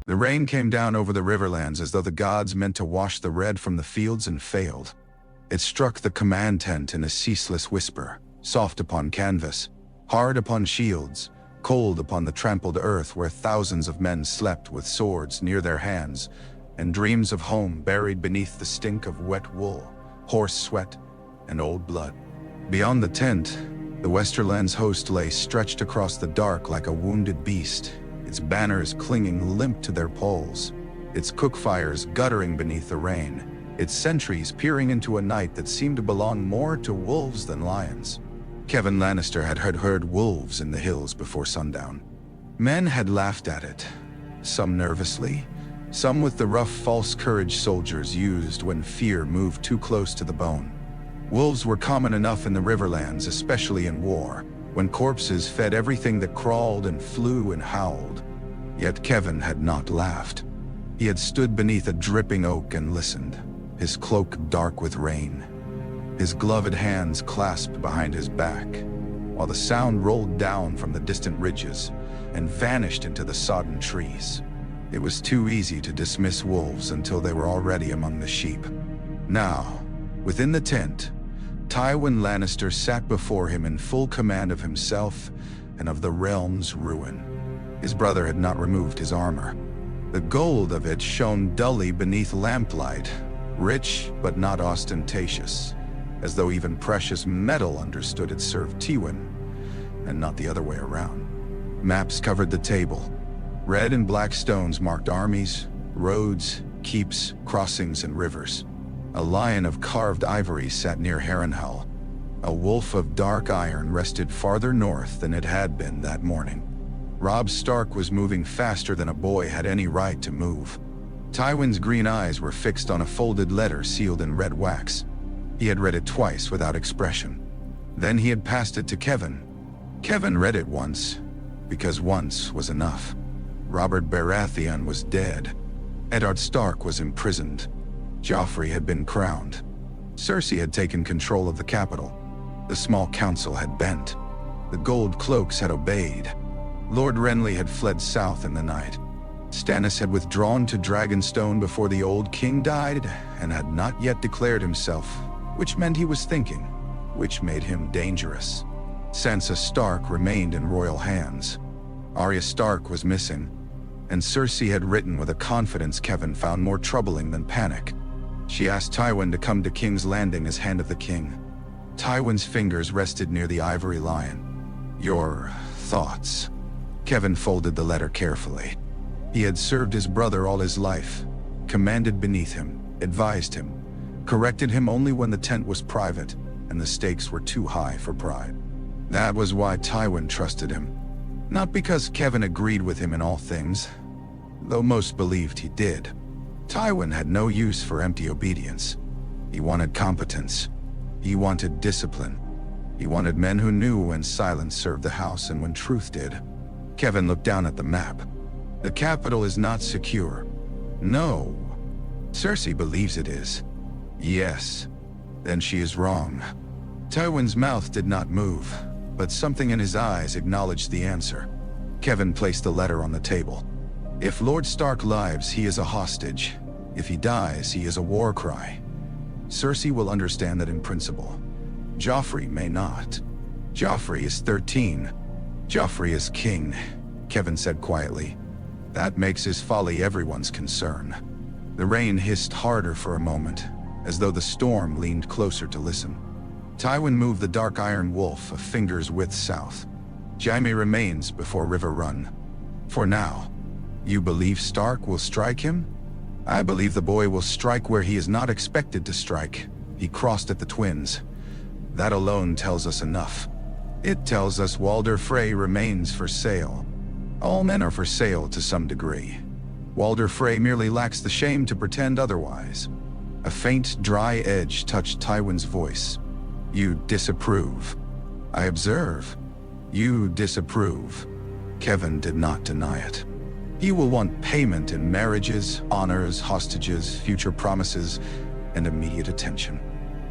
The rain came down over the Riverlands as though the gods meant to wash the red from the fields and failed. It struck the command tent in a ceaseless whisper, soft upon canvas, hard upon shields, cold upon the trampled earth where thousands of men slept with swords near their hands and dreams of home buried beneath the stink of wet wool, horse sweat, and old blood. Beyond the tent, the Westerlands host lay stretched across the dark like a wounded beast, its banners clinging limp to their poles, its cookfires guttering beneath the rain, its sentries peering into a night that seemed to belong more to wolves than lions. Kevan Lannister had heard wolves in the hills before sundown. Men had laughed at it, some nervously, some with the rough false courage soldiers used when fear moved too close to the bone. Wolves were common enough in the Riverlands, especially in war, when corpses fed everything that crawled and flew and howled. Yet Kevan had not laughed. He had stood beneath a dripping oak and listened, his cloak dark with rain, his gloved hands clasped behind his back, while the sound rolled down from the distant ridges and vanished into the sodden trees. It was too easy to dismiss wolves until they were already among the sheep. Now, within the tent, Tywin Lannister sat before him in full command of himself and of the realm's ruin. His brother had not removed his armor. The gold of it shone dully beneath lamplight, rich but not ostentatious, as though even precious metal understood it served Tywin, and not the other way around. Maps covered the table. Red and black stones marked armies, roads, keeps, crossings, and rivers. A lion of carved ivory sat near Harrenhal. A wolf of dark iron rested farther north than it had been that morning. Robb Stark was moving faster than a boy had any right to move. Tywin's green eyes were fixed on a folded letter sealed in red wax. He had read it twice without expression. Then he had passed it to Kevan. Kevan read it once, because once was enough. Robert Baratheon was dead. Eddard Stark was imprisoned. Joffrey had been crowned. Cersei had taken control of the capital. The small council had bent. The gold cloaks had obeyed. Lord Renly had fled south in the night. Stannis had withdrawn to Dragonstone before the old king died and had not yet declared himself, which meant he was thinking, which made him dangerous. Sansa Stark remained in royal hands. Arya Stark was missing, and Cersei had written with a confidence Kevan found more troubling than panic. She asked Tywin to come to King's Landing as Hand of the King. Tywin's fingers rested near the ivory lion. Your thoughts. Kevan folded the letter carefully. He had served his brother all his life, commanded beneath him, advised him, corrected him only when the tent was private and the stakes were too high for pride. That was why Tywin trusted him. Not because Kevan agreed with him in all things, though most believed he did. Tywin had no use for empty obedience. He wanted competence. He wanted discipline. He wanted men who knew when silence served the house and when truth did. Kevan looked down at the map. The capital is not secure. No. Cersei believes it is. Yes. Then she is wrong. Tywin's mouth did not move, but something in his eyes acknowledged the answer. Kevan placed the letter on the table. If Lord Stark lives, he is a hostage. If he dies, he is a war cry. Cersei will understand that in principle. Joffrey may not. Joffrey is 13. Joffrey is king, Kevan said quietly. That makes his folly everyone's concern. The rain hissed harder for a moment, as though the storm leaned closer to listen. Tywin moved the dark iron wolf a finger's width south. Jaime remains before Riverrun. For now. You believe Stark will strike him? I believe the boy will strike where he is not expected to strike. He crossed at the twins. That alone tells us enough. It tells us Walder Frey remains for sale. All men are for sale to some degree. Walder Frey merely lacks the shame to pretend otherwise. A faint, dry edge touched Tywin's voice. You disapprove. I observe. You disapprove. Kevan did not deny it. He will want payment in marriages, honors, hostages, future promises, and immediate attention.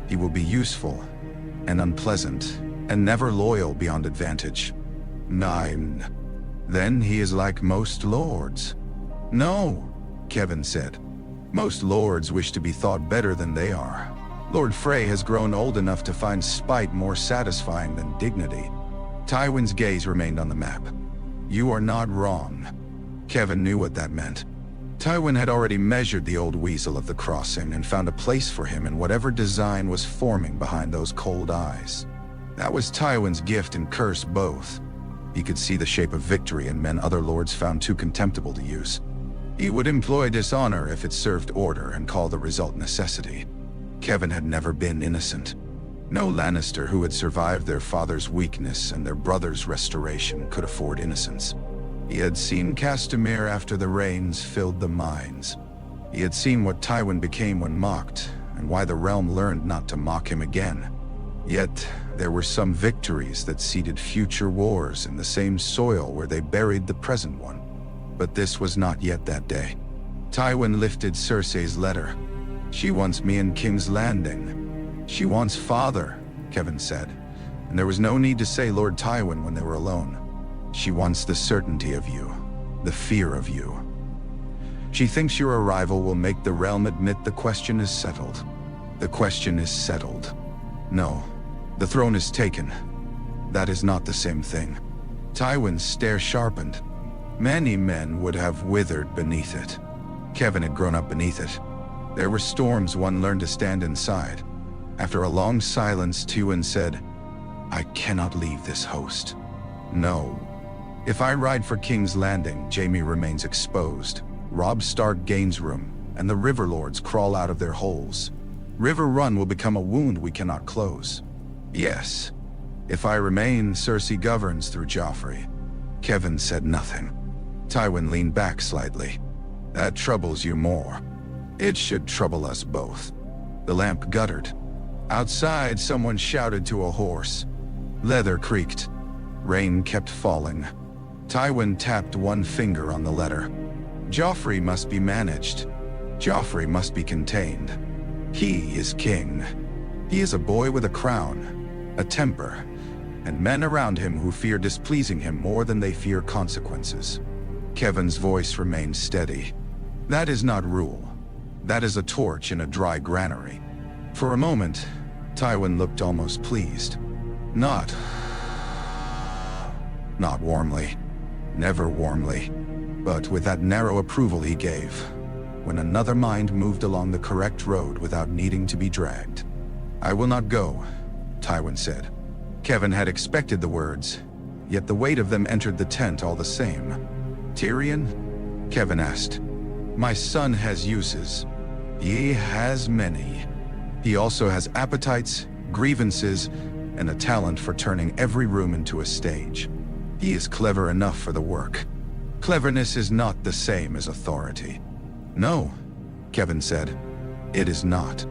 He will be useful and unpleasant, and never loyal beyond advantage. 9. Then he is like most lords. No, Kevan said. Most lords wish to be thought better than they are. Lord Frey has grown old enough to find spite more satisfying than dignity. Tywin's gaze remained on the map. You are not wrong. Kevan knew what that meant. Tywin had already measured the old weasel of the crossing and found a place for him in whatever design was forming behind those cold eyes. That was Tywin's gift and curse both. He could see the shape of victory in men other lords found too contemptible to use. He would employ dishonor if it served order and call the result necessity. Kevan had never been innocent. No Lannister who had survived their father's weakness and their brother's restoration could afford innocence. He had seen Castamere after the rains filled the mines. He had seen what Tywin became when mocked, and why the realm learned not to mock him again. Yet, there were some victories that seeded future wars in the same soil where they buried the present one. But this was not yet that day. Tywin lifted Cersei's letter. She wants me in King's Landing. She wants father, Kevan said, and there was no need to say Lord Tywin when they were alone. She wants the certainty of you, the fear of you. She thinks your arrival will make the realm admit the question is settled. The question is settled. No, the throne is taken. That is not the same thing. Tywin's stare sharpened. Many men would have withered beneath it. Kevan had grown up beneath it. There were storms one learned to stand inside. After a long silence, Tywin said, I cannot leave this host. No. If I ride for King's Landing, Jaime remains exposed. Robb Stark gains room, and the river lords crawl out of their holes. Riverrun will become a wound we cannot close. Yes. If I remain, Cersei governs through Joffrey. Kevan said nothing. Tywin leaned back slightly. That troubles you more. It should trouble us both. The lamp guttered. Outside, someone shouted to a horse. Leather creaked. Rain kept falling. Tywin tapped one finger on the letter. Joffrey must be managed. Joffrey must be contained. He is king. He is a boy with a crown, a temper, and men around him who fear displeasing him more than they fear consequences. Kevan's voice remained steady. That is not rule. That is a torch in a dry granary. For a moment, Tywin looked almost pleased. Not warmly. Never warmly. But with that narrow approval he gave, when another mind moved along the correct road without needing to be dragged. I will not go, Tywin said. Kevan had expected the words, yet the weight of them entered the tent all the same. Tyrion? Kevan asked. My son has uses. He has many. He also has appetites, grievances, and a talent for turning every room into a stage. He is clever enough for the work. Cleverness is not the same as authority. No, Kevan said. It is not.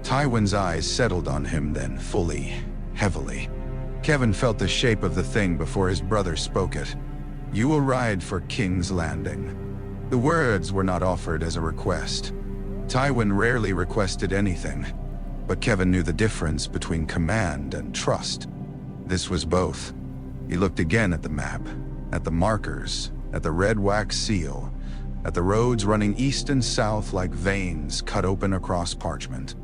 Tywin's eyes settled on him then, fully, heavily. Kevan felt the shape of the thing before his brother spoke it. You will ride for King's Landing. The words were not offered as a request. Tywin rarely requested anything, but Kevan knew the difference between command and trust. This was both. He looked again at the map, at the markers, at the red wax seal, at the roads running east and south like veins cut open across parchment.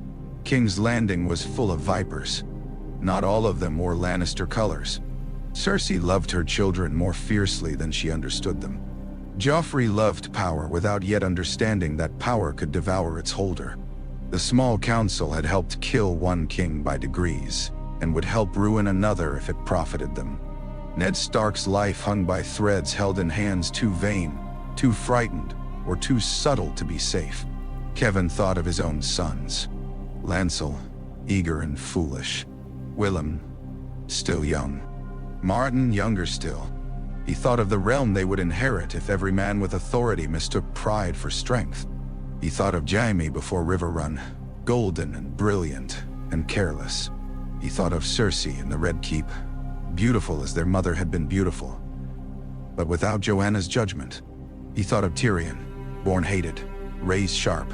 King's Landing was full of vipers. Not all of them wore Lannister colors. Cersei loved her children more fiercely than she understood them. Joffrey loved power without yet understanding that power could devour its holder. The small council had helped kill one king by degrees, and would help ruin another if it profited them. Ned Stark's life hung by threads held in hands too vain, too frightened, or too subtle to be safe. Kevan thought of his own sons. Lancel, eager and foolish. Willem, still young. Martin, younger still. He thought of the realm they would inherit if every man with authority mistook pride for strength. He thought of Jaime before Riverrun, golden and brilliant and careless. He thought of Cersei in the Red Keep, beautiful as their mother had been beautiful, but without Joanna's judgment. He thought of Tyrion, born hated, raised sharp,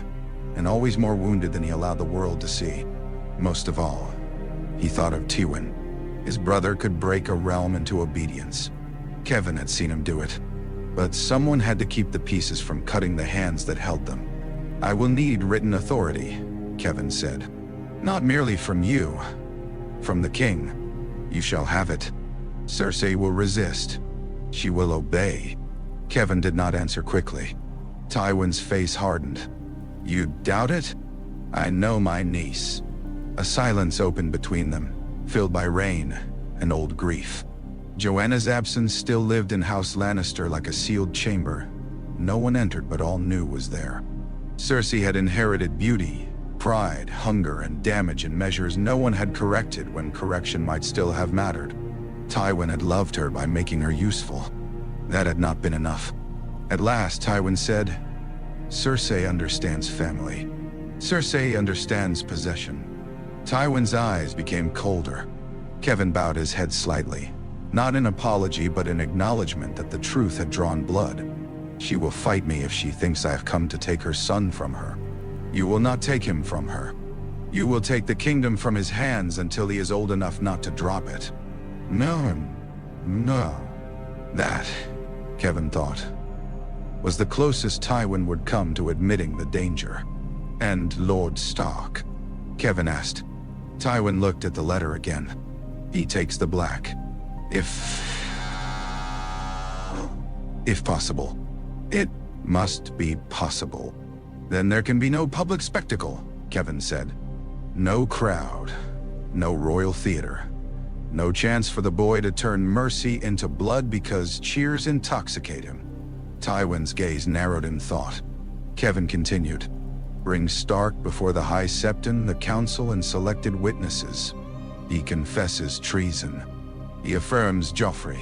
and always more wounded than he allowed the world to see. Most of all, he thought of Tywin. His brother could break a realm into obedience. Kevan had seen him do it. But someone had to keep the pieces from cutting the hands that held them. "I will need written authority," Kevan said. "Not merely from you, from the king. You shall have it. Cersei will resist. She will obey." Kevan did not answer quickly. Tywin's face hardened. "You doubt it? I know my niece." A silence opened between them, filled by rain and old grief. Joanna's absence still lived in House Lannister like a sealed chamber. No one entered, but all knew was there. Cersei had inherited beauty, pride, hunger, and damage in measures no one had corrected when correction might still have mattered. Tywin had loved her by making her useful. That had not been enough. At last, Tywin said, "Cersei understands family. Cersei understands possession." Tywin's eyes became colder. Kevan bowed his head slightly, not in apology but in acknowledgement that the truth had drawn blood. "She will fight me if she thinks I have come to take her son from her. You will not take him from her. You will take the kingdom from his hands until he is old enough not to drop it." No. That, Kevan thought, was the closest Tywin would come to admitting the danger. "And Lord Stark?" Kevan asked. Tywin looked at the letter again. "He takes the black. If possible." "It must be possible. Then there can be no public spectacle," Kevan said. "No crowd, no royal theater, no chance for the boy to turn mercy into blood because cheers intoxicate him." Tywin's gaze narrowed in thought. Kevan continued. "Bring Stark before the High Septon, the council, and selected witnesses. He confesses treason. He affirms Joffrey.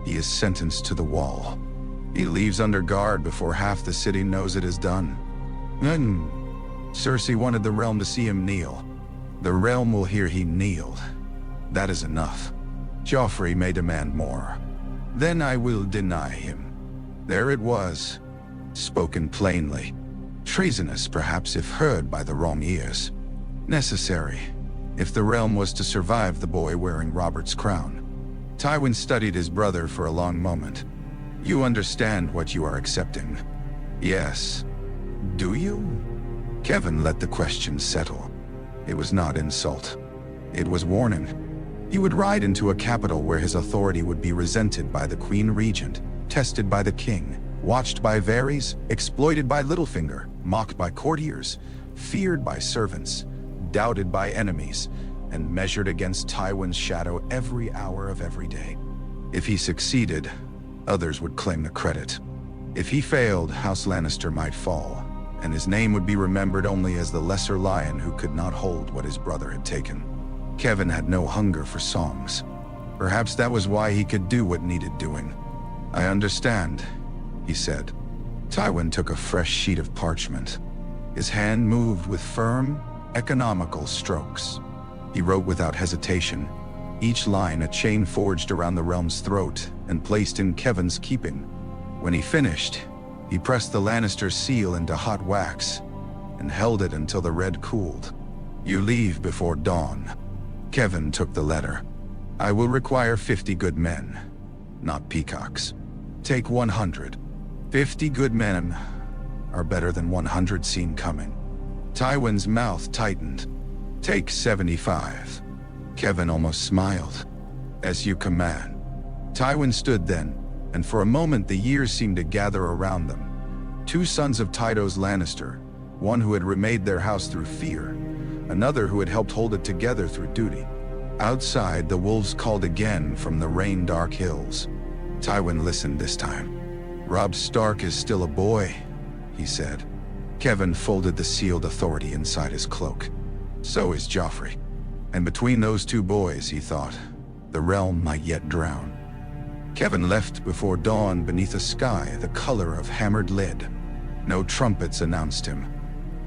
He is sentenced to the wall. He leaves under guard before half the city knows it is done. Then, Cersei wanted the realm to see him kneel. The realm will hear he kneeled. That is enough. Joffrey may demand more. Then I will deny him." There it was, spoken plainly. Treasonous, perhaps, if heard by the wrong ears. Necessary, if the realm was to survive the boy wearing Robert's crown. Tywin studied his brother for a long moment. "You understand what you are accepting?" "Yes." "Do you?" Kevan let the question settle. It was not insult. It was warning. He would ride into a capital where his authority would be resented by the Queen Regent, tested by the king, watched by Varys, exploited by Littlefinger, mocked by courtiers, feared by servants, doubted by enemies, and measured against Tywin's shadow every hour of every day. If he succeeded, others would claim the credit. If he failed, House Lannister might fall, and his name would be remembered only as the lesser lion who could not hold what his brother had taken. Kevan had no hunger for songs. Perhaps that was why he could do what needed doing. "I understand," he said. Tywin took a fresh sheet of parchment. His hand moved with firm, economical strokes. He wrote without hesitation, each line a chain forged around the realm's throat and placed in Kevan's keeping. When he finished, he pressed the Lannister seal into hot wax and held it until the red cooled. "You leave before dawn." Kevan took the letter. "I will require 50 good men, not peacocks. Take 100. 50 good men are better than 100 seen coming." Tywin's mouth tightened. "Take 75. Kevan almost smiled. "As you command." Tywin stood then, and for a moment the years seemed to gather around them. Two sons of Tydos Lannister, one who had remade their house through fear, another who had helped hold it together through duty. Outside, the wolves called again from the rain-dark hills. Tywin listened this time. "Robb Stark is still a boy," he said. Kevan folded the sealed authority inside his cloak. "So is Joffrey. And between those two boys, he thought, the realm might yet drown." Kevan left before dawn beneath a sky the color of hammered lead. No trumpets announced him.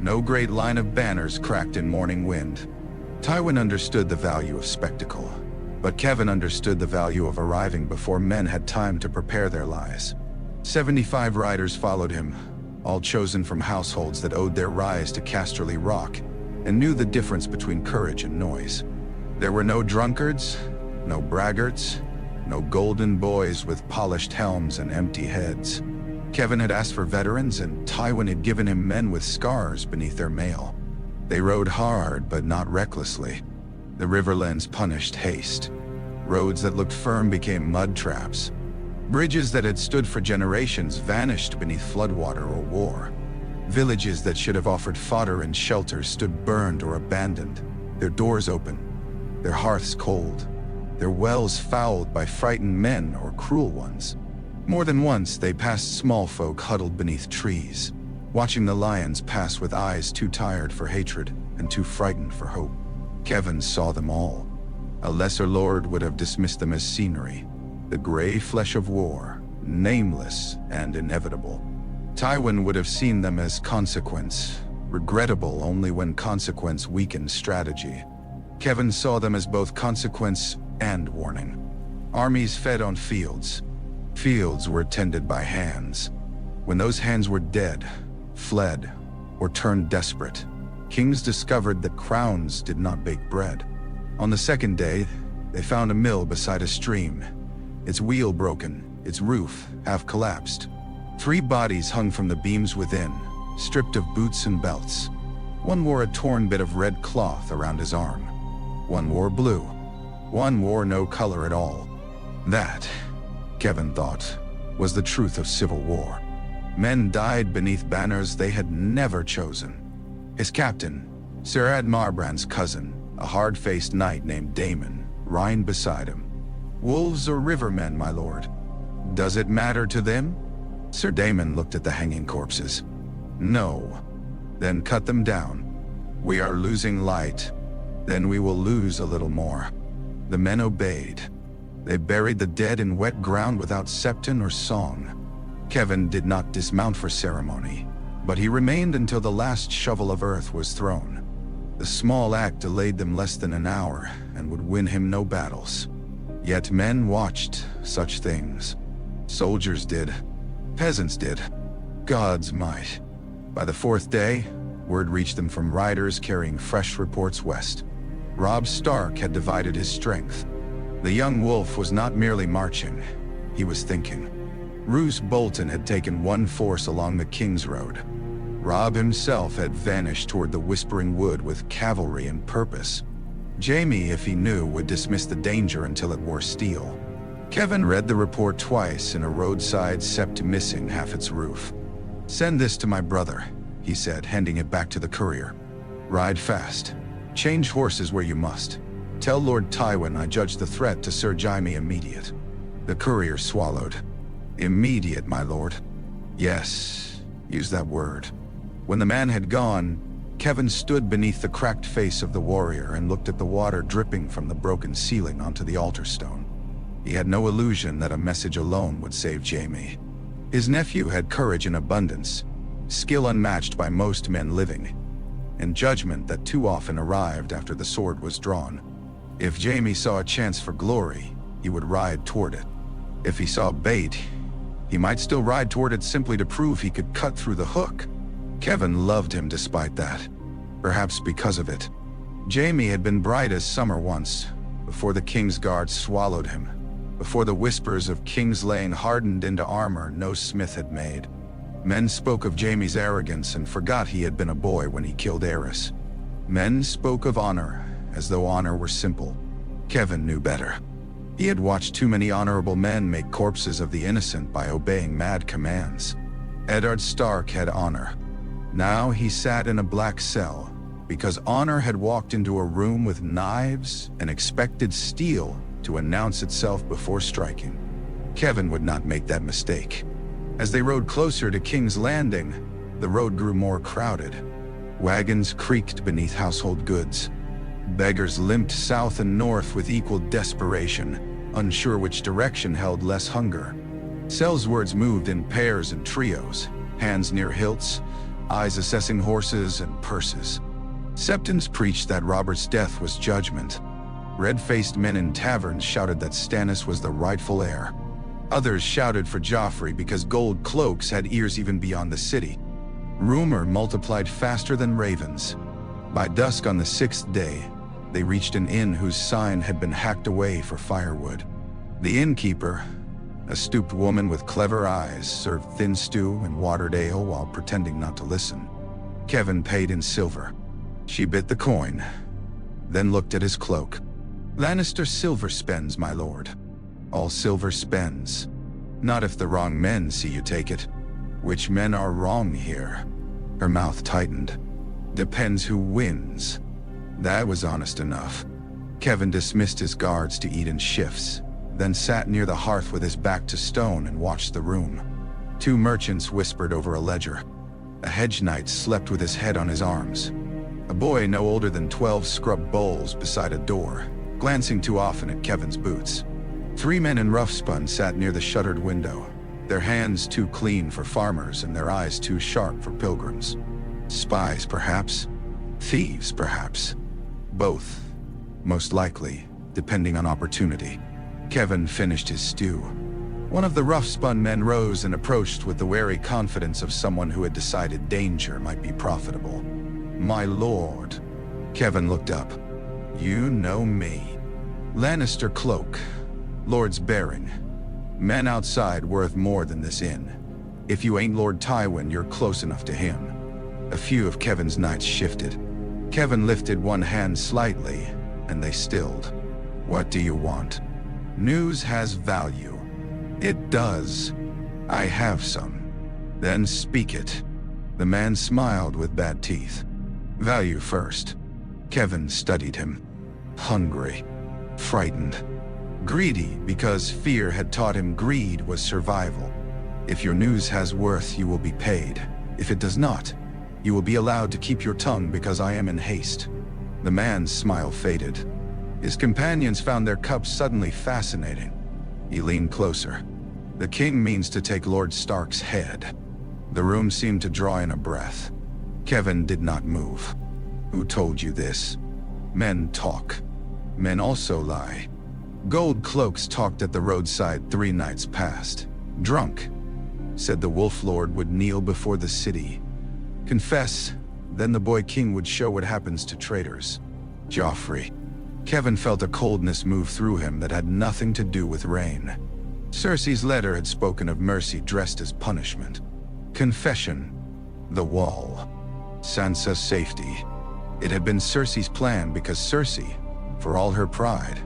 No great line of banners cracked in morning wind. Tywin understood the value of spectacle, but Kevan understood the value of arriving before men had time to prepare their lies. 75 riders followed him, all chosen from households that owed their rise to Casterly Rock and knew the difference between courage and noise. There were no drunkards, no braggarts, No golden boys with polished helms and empty heads. Kevan had asked for veterans, and Tywin had given him men with scars beneath their mail. They rode hard, but not recklessly. The Riverlands punished haste. Roads that looked firm became mud traps. Bridges that had stood for generations vanished beneath floodwater or war. Villages that should have offered fodder and shelter stood burned or abandoned, their doors open, their hearths cold, their wells fouled by frightened men or cruel ones. More than once, they passed small folk huddled beneath trees, watching the lions pass with eyes too tired for hatred and too frightened for hope. Kevan saw them all. A lesser lord would have dismissed them as scenery, the gray flesh of war, nameless and inevitable. Tywin would have seen them as consequence, regrettable only when consequence weakened strategy. Kevan saw them as both consequence and warning. Armies fed on fields. Fields were tended by hands. When those hands were dead, fled, or turned desperate, kings discovered that crowns did not bake bread. On the second day, they found a mill beside a stream, its wheel broken, its roof half collapsed. 3 bodies hung from the beams within, stripped of boots and belts. One wore a torn bit of red cloth around his arm. One wore blue. One wore no color at all. That, Kevan thought, was the truth of civil war. Men died beneath banners they had never chosen. His captain, Sir Admarbrand's cousin, a hard-faced knight named Daemon, reined beside him. Wolves or rivermen, my lord? Does it matter to them? Sir Daemon looked at the hanging corpses. No. Then cut them down. We are losing light. Then we will lose a little more. The men obeyed. They buried the dead in wet ground without septon or song. Kevan did not dismount for ceremony, but he remained until the last shovel of earth was thrown. The small act delayed them less than an hour and would win him no battles. Yet men watched such things. Soldiers did. Peasants did. Gods might. By the 4th day, word reached them from riders carrying fresh reports west. Robb Stark had divided his strength. The young wolf was not merely marching, he was thinking. Roose Bolton had taken one force along the King's Road. Robb himself had vanished toward the Whispering Wood with cavalry and purpose. Jaime, if he knew, would dismiss the danger until it wore steel. Kevan read the report twice in a roadside sept missing half its roof. "Send this to my brother," he said, handing it back to the courier. "Ride fast. Change horses where you must. Tell Lord Tywin I judge the threat to Sir Jaime immediate." The courier swallowed. "Immediate, my lord." "Yes, use that word." When the man had gone, Kevan stood beneath the cracked face of the warrior and looked at the water dripping from the broken ceiling onto the altar stone. He had no illusion that a message alone would save Jaime. His nephew had courage in abundance, skill unmatched by most men living, and judgment that too often arrived after the sword was drawn. If Jaime saw a chance for glory, he would ride toward it. If he saw bait, he might still ride toward it simply to prove he could cut through the hook. Kevan loved him despite that, perhaps because of it. Jaime had been bright as summer once, before the King's Guard swallowed him, before the whispers of King's Lane hardened into armor no smith had made. Men spoke of Jaime's arrogance and forgot he had been a boy when he killed Arrys. Men spoke of honor, as though honor were simple. Kevan knew better. He had watched too many honorable men make corpses of the innocent by obeying mad commands. Eddard Stark had honor. Now he sat in a black cell, because honor had walked into a room with knives and expected steel to announce itself before striking. Kevan would not make that mistake. As they rode closer to King's Landing, the road grew more crowded. Wagons creaked beneath household goods. Beggars limped south and north with equal desperation, unsure which direction held less hunger. Sellswards moved in pairs and trios, hands near hilts, eyes assessing horses and purses. Septons preached that Robert's death was judgment. Red-faced men in taverns shouted that Stannis was the rightful heir. Others shouted for Joffrey because gold cloaks had ears even beyond the city. Rumor multiplied faster than ravens. By dusk on the 6th day, they reached an inn whose sign had been hacked away for firewood. The innkeeper, a stooped woman with clever eyes, served thin stew and watered ale while pretending not to listen. Kevan paid in silver. She bit the coin, then looked at his cloak. "Lannister silver spends, my lord. All silver spends. Not if the wrong men see you take it." "Which men are wrong here?" Her mouth tightened. "Depends who wins." That was honest enough. Kevan dismissed his guards to eat in shifts, then sat near the hearth with his back to stone and watched the room. Two merchants whispered over a ledger. A hedge knight slept with his head on his arms. A boy no older than 12 scrubbed bowls beside a door, glancing too often at Kevan's boots. 3 men in rough spun sat near the shuttered window, their hands too clean for farmers and their eyes too sharp for pilgrims. Spies, perhaps. Thieves, perhaps. Both, most likely, depending on opportunity. Kevan finished his stew. One of the rough-spun men rose and approached with the wary confidence of someone who had decided danger might be profitable. "My lord." Kevan looked up. "You know me. Lannister cloak. Lord's bearing. Men outside worth more than this inn. If you ain't Lord Tywin, you're close enough to him." A few of Kevan's knights shifted. Kevan lifted one hand slightly, and they stilled. "What do you want?" "News has value." "It does. I have some." "Then speak it." The man smiled with bad teeth. "Value first." Kevan studied him. Hungry. Frightened. Greedy because fear had taught him greed was survival. "If your news has worth, you will be paid. If it does not, you will be allowed to keep your tongue because I am in haste." The man's smile faded. His companions found their cups suddenly fascinating. He leaned closer. "The king means to take Lord Stark's head." The room seemed to draw in a breath. Kevan did not move. "Who told you this?" "Men talk. Men also lie. Gold cloaks talked at the roadside 3 nights past. Drunk. Said the Wolf Lord would kneel before the city. Confess, then the boy king would show what happens to traitors." Joffrey. Kevan felt a coldness move through him that had nothing to do with rain. Cersei's letter had spoken of mercy dressed as punishment. Confession. The wall. Sansa's safety. It had been Cersei's plan because Cersei, for all her pride,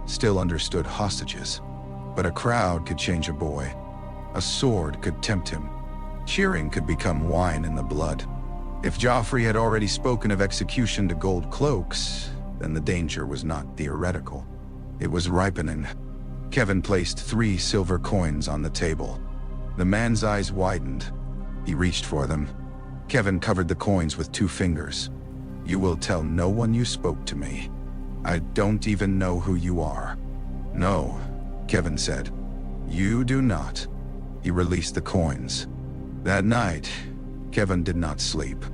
still understood hostages. But a crowd could change a boy. A sword could tempt him. Cheering could become wine in the blood. If Joffrey had already spoken of execution to gold cloaks, then the danger was not theoretical. It was ripening. Kevan placed 3 silver coins on the table. The man's eyes widened. He reached for them. Kevan covered the coins with 2 fingers. "You will tell no one you spoke to me. I don't even know who you are." "No," Kevan said. "You do not." He released the coins. That night, Kevan did not sleep.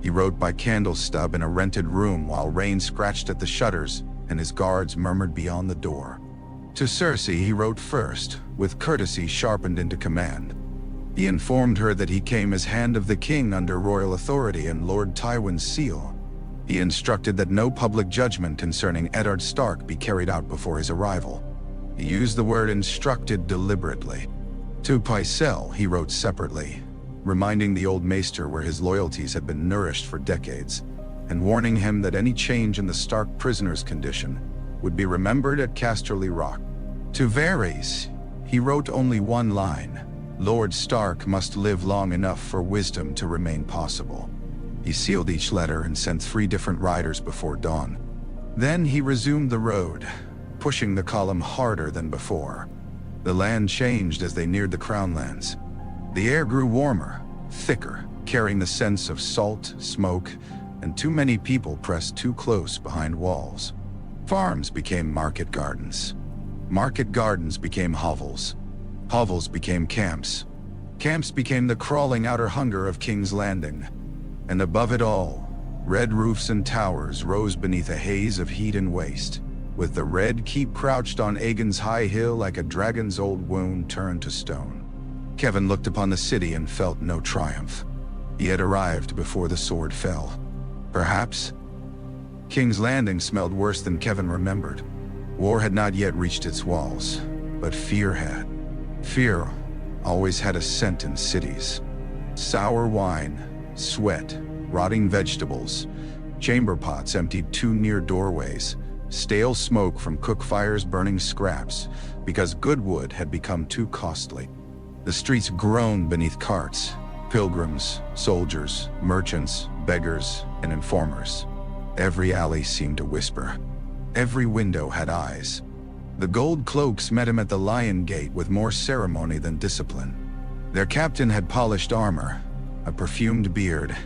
He wrote by candle stub in a rented room while rain scratched at the shutters and his guards murmured beyond the door. To Cersei he wrote first, with courtesy sharpened into command. He informed her that he came as Hand of the King under royal authority and Lord Tywin's seal. He instructed that no public judgment concerning Eddard Stark be carried out before his arrival. He used the word instructed deliberately. To Pycelle he wrote separately, reminding the old maester where his loyalties had been nourished for decades, and warning him that any change in the Stark prisoner's condition would be remembered at Casterly Rock. To Varys, he wrote only one line: Lord Stark must live long enough for wisdom to remain possible. He sealed each letter and sent 3 different riders before dawn. Then he resumed the road, pushing the column harder than before. The land changed as they neared the Crownlands. The air grew warmer, thicker, carrying the sense of salt, smoke, and too many people pressed too close behind walls. Farms became market gardens. Market gardens became hovels. Hovels became camps. Camps became the crawling outer hunger of King's Landing. And above it all, red roofs and towers rose beneath a haze of heat and waste, with the Red Keep crouched on Aegon's high hill like a dragon's old wound turned to stone. Kevan looked upon the city and felt no triumph. He had arrived before the sword fell. Perhaps. King's Landing smelled worse than Kevan remembered. War had not yet reached its walls. but fear had. Fear always had a scent in cities. Sour wine, sweat, rotting vegetables, chamber pots emptied too near doorways, stale smoke from cook fires burning scraps because good wood had become too costly. The streets groaned beneath carts, pilgrims, soldiers, merchants, beggars, and informers. Every alley seemed to whisper. Every window had eyes. The gold cloaks met him at the Lion Gate with more ceremony than discipline. Their captain had polished armor, a perfumed beard,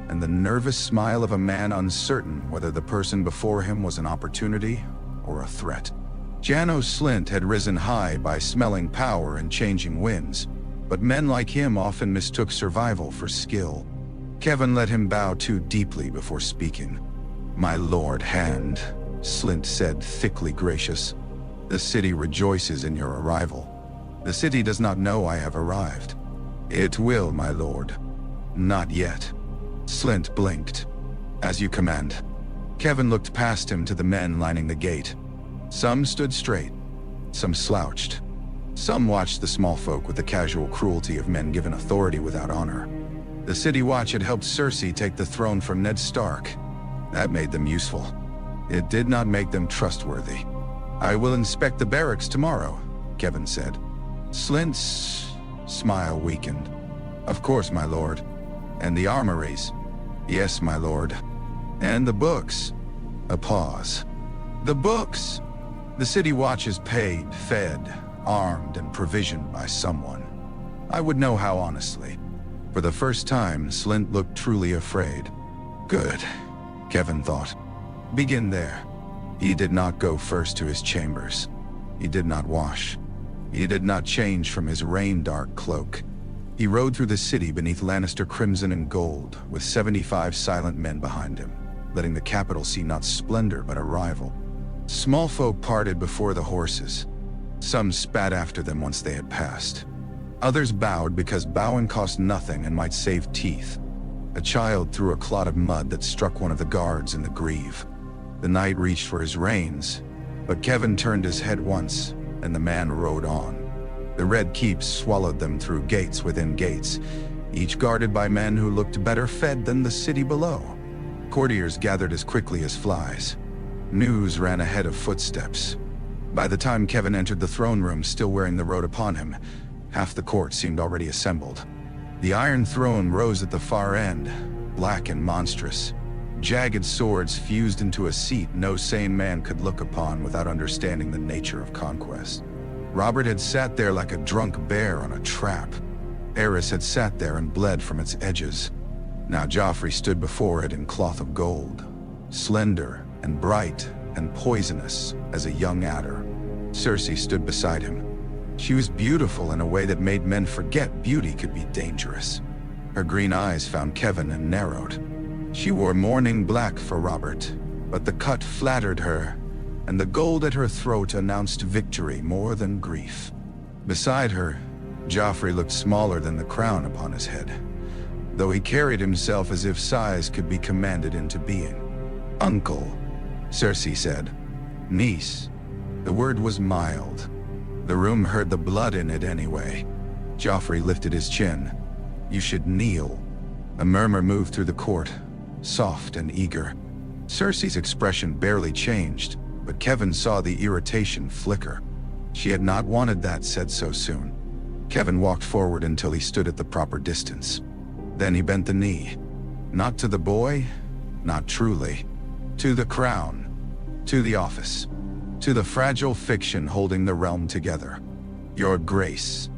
and the nervous smile of a man uncertain whether the person before him was an opportunity or a threat. Janos Slynt had risen high by smelling power and changing winds, but men like him often mistook survival for skill. Kevan let him bow too deeply before speaking. "My Lord Hand," Slynt said, thickly gracious. "The city rejoices in your arrival. The city does not know I have arrived." "It will, my lord." "Not yet." Slynt blinked. "As you command." Kevan looked past him to the men lining the gate. Some stood straight, some slouched. Some watched the small folk with the casual cruelty of men given authority without honor. The City Watch had helped Cersei take the throne from Ned Stark. That made them useful. It did not make them trustworthy. "I will inspect the barracks tomorrow," Kevan said. Slynt's smile weakened. "Of course, my lord." "And the armories?" "Yes, my lord." "And the books?" A pause. "The books?" "The City Watch is paid, fed, armed, and provisioned by someone. I would know how honestly." For the first time, Slynt looked truly afraid. "Good," Kevan thought. "Begin there." He did not go first to his chambers. He did not wash. He did not change from his rain-dark cloak. He rode through the city beneath Lannister crimson and gold, with 75 silent men behind him, letting the capital see not splendor but a rival. Small folk parted before the horses. Some spat after them once they had passed. Others bowed because bowing cost nothing and might save teeth. A child threw a clod of mud that struck one of the guards in the greave. The knight reached for his reins, but Kevan turned his head once, and the man rode on. The red keeps swallowed them through gates within gates, each guarded by men who looked better fed than the city below. Courtiers gathered as quickly as flies. News ran ahead of footsteps. By the time Kevan entered the throne room still wearing the robe upon him, half the court seemed already assembled. The Iron Throne rose at the far end, black and monstrous. Jagged swords fused into a seat no sane man could look upon without understanding the nature of conquest. Robert had sat there like a drunk bear on a trap. Arys had sat there and bled from its edges. Now Joffrey stood before it in cloth of gold, slender and bright and poisonous as a young adder. Cersei stood beside him. She was beautiful in a way that made men forget beauty could be dangerous. Her green eyes found Kevan and narrowed. She wore mourning black for Robert, but the cut flattered her, and the gold at her throat announced victory more than grief. Beside her, Joffrey looked smaller than the crown upon his head, though he carried himself as if size could be commanded into being. "Uncle," Cersei said. "Niece." The word was mild. The room heard the blood in it anyway. Joffrey lifted his chin. "You should kneel." A murmur moved through the court, soft and eager. Cersei's expression barely changed, but Kevan saw the irritation flicker. She had not wanted that said so soon. Kevan walked forward until he stood at the proper distance. Then he bent the knee. Not to the boy, not truly. To the crown, to the office, to the fragile fiction holding the realm together. "Your Grace."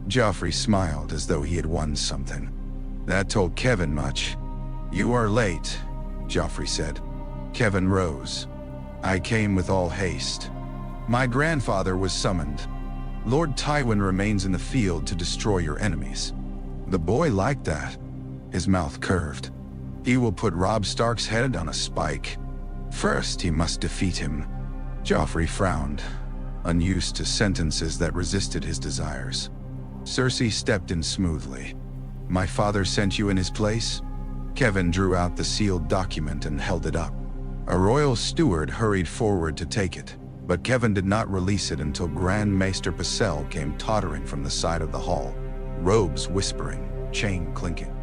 Joffrey smiled as though he had won something. That told Kevan much. "You are late," Joffrey said. Kevan rose. "I came with all haste. My grandfather was summoned. Lord Tywin remains in the field to destroy your enemies." The boy liked that. His mouth curved. "He will put Robb Stark's head on a spike. First, he must defeat him." Joffrey frowned, unused to sentences that resisted his desires. Cersei stepped in smoothly. "My father sent you in his place?" Kevan drew out the sealed document and held it up. A royal steward hurried forward to take it. But Kevan did not release it until Grand Maester Pycelle came tottering from the side of the hall, robes whispering, chain clinking.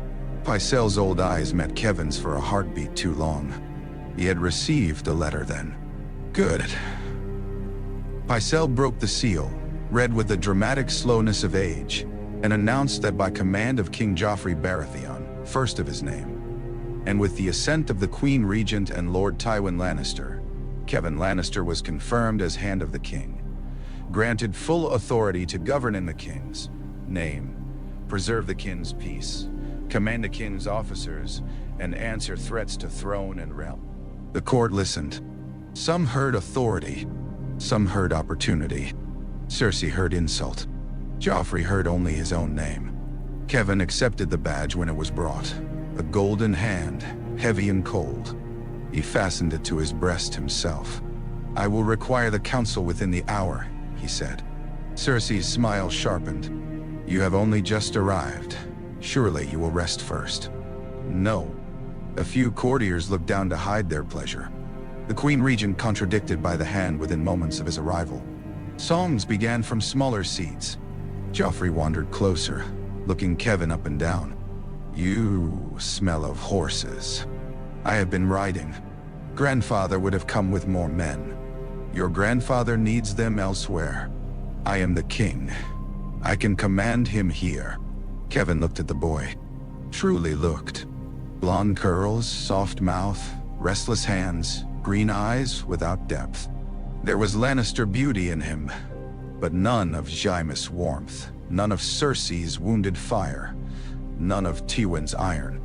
Pycelle's old eyes met Kevan's for a heartbeat too long. He had received the letter then. Good. Pycelle broke the seal, read with the dramatic slowness of age, and announced that by command of King Joffrey Baratheon, first of his name, and with the assent of the Queen Regent and Lord Tywin Lannister, Kevan Lannister was confirmed as Hand of the King, granted full authority to govern in the King's name, preserve the King's peace, command the King's officers, and answer threats to throne and realm. The court listened. Some heard authority, some heard opportunity. Cersei heard insult. Joffrey heard only his own name. Kevan accepted the badge when it was brought, a golden hand, heavy and cold. He fastened it to his breast himself. "I will require the council within the hour," he said. Cersei's smile sharpened. "You have only just arrived. Surely you will rest first." "No." A few courtiers looked down to hide their pleasure. The Queen Regent contradicted by the hand within moments of his arrival. Songs began from smaller seats. Joffrey wandered closer, looking Kevan up and down. "You smell of horses. I have been riding. Grandfather would have come with more men. Your grandfather needs them elsewhere. I am the king. I can command him here." Kevan looked at the boy. Truly looked. Blonde curls, soft mouth, restless hands, green eyes without depth. There was Lannister beauty in him, but none of Jaime's warmth, none of Cersei's wounded fire, none of Tywin's iron.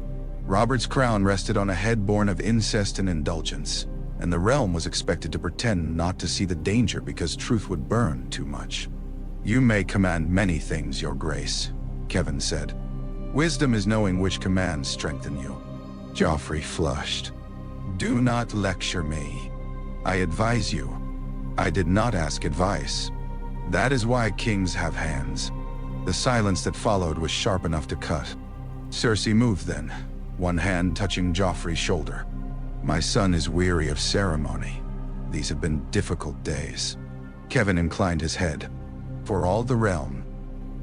Robert's crown rested on a head born of incest and indulgence, and the realm was expected to pretend not to see the danger because truth would burn too much. "You may command many things, Your Grace," Kevan said. "Wisdom is knowing which commands strengthen you." Joffrey flushed. "Do not lecture me. I advise you. I did not ask advice. That is why kings have hands." The silence that followed was sharp enough to cut. Cersei moved then, one hand touching Joffrey's shoulder. "My son is weary of ceremony. These have been difficult days." Kevan inclined his head. For all the realm,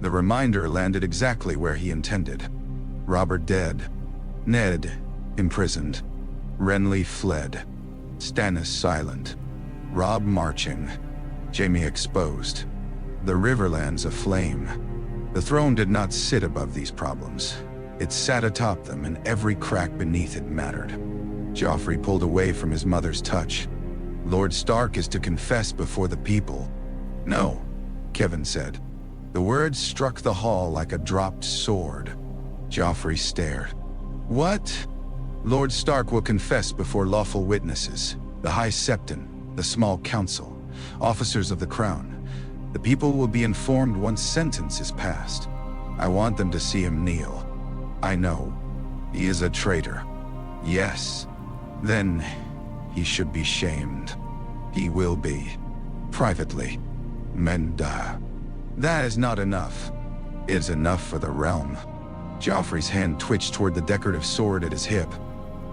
the reminder landed exactly where he intended. Robert dead. Ned imprisoned. Renly fled. Stannis silent. Robb marching. Jaime exposed. The Riverlands aflame. The throne did not sit above these problems. It sat atop them, and every crack beneath it mattered. Joffrey pulled away from his mother's touch. "Lord Stark is to confess before the people." "No," Kevan said. The words struck the hall like a dropped sword. Joffrey stared. "What?" "Lord Stark will confess before lawful witnesses, the High Septon, the small council, officers of the crown. The people will be informed once sentence is passed. I want them to see him kneel. I know. He is a traitor. Yes. Then he should be shamed. He will be. Privately. Men die. That is not enough. It is enough for the realm." Joffrey's hand twitched toward the decorative sword at his hip.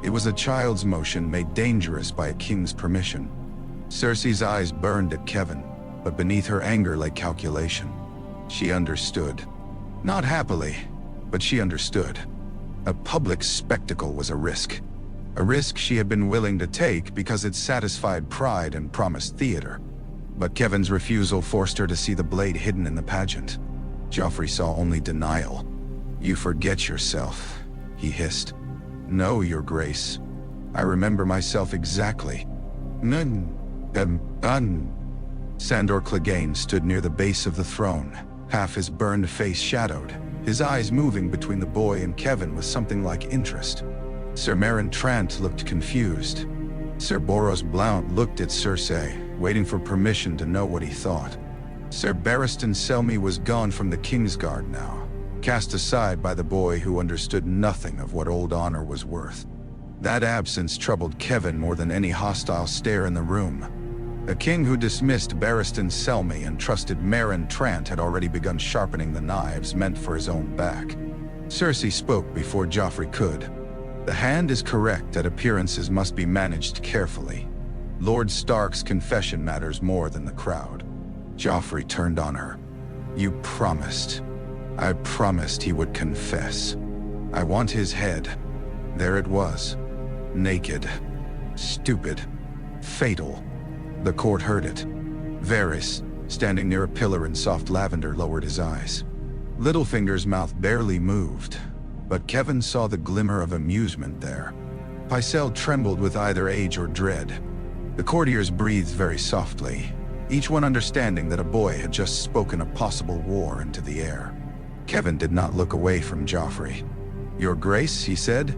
It was a child's motion made dangerous by a king's permission. Cersei's eyes burned at Kevan, but beneath her anger lay calculation. She understood. Not happily, but she understood. A public spectacle was a risk. A risk she had been willing to take because it satisfied pride and promised theater. But Kevan's refusal forced her to see the blade hidden in the pageant. Joffrey saw only denial. "You forget yourself," he hissed. "No, Your Grace. I remember myself exactly." Sandor Clegane stood near the base of the throne, half his burned face shadowed, his eyes moving between the boy and Kevan with something like interest. Sir Meryn Trant looked confused. Sir Boros Blount looked at Cersei, waiting for permission to know what he thought. Sir Barristan Selmy was gone from the Kingsguard now, cast aside by the boy who understood nothing of what old honor was worth. That absence troubled Kevan more than any hostile stare in the room. A king who dismissed Barristan Selmy and trusted Meryn Trant had already begun sharpening the knives meant for his own back. Cersei spoke before Joffrey could. "The hand is correct that appearances must be managed carefully. Lord Stark's confession matters more than the crowd. Joffrey turned on her. You promised. I promised he would confess. I want his head. There it was. Naked. Stupid. Fatal. The court heard it. Varys, standing near a pillar in soft lavender, lowered his eyes. Littlefinger's mouth barely moved, but Kevan saw the glimmer of amusement there. Pycelle trembled with either age or dread. The courtiers breathed very softly, each one understanding that a boy had just spoken a possible war into the air. Kevan did not look away from Joffrey. Your Grace, he said,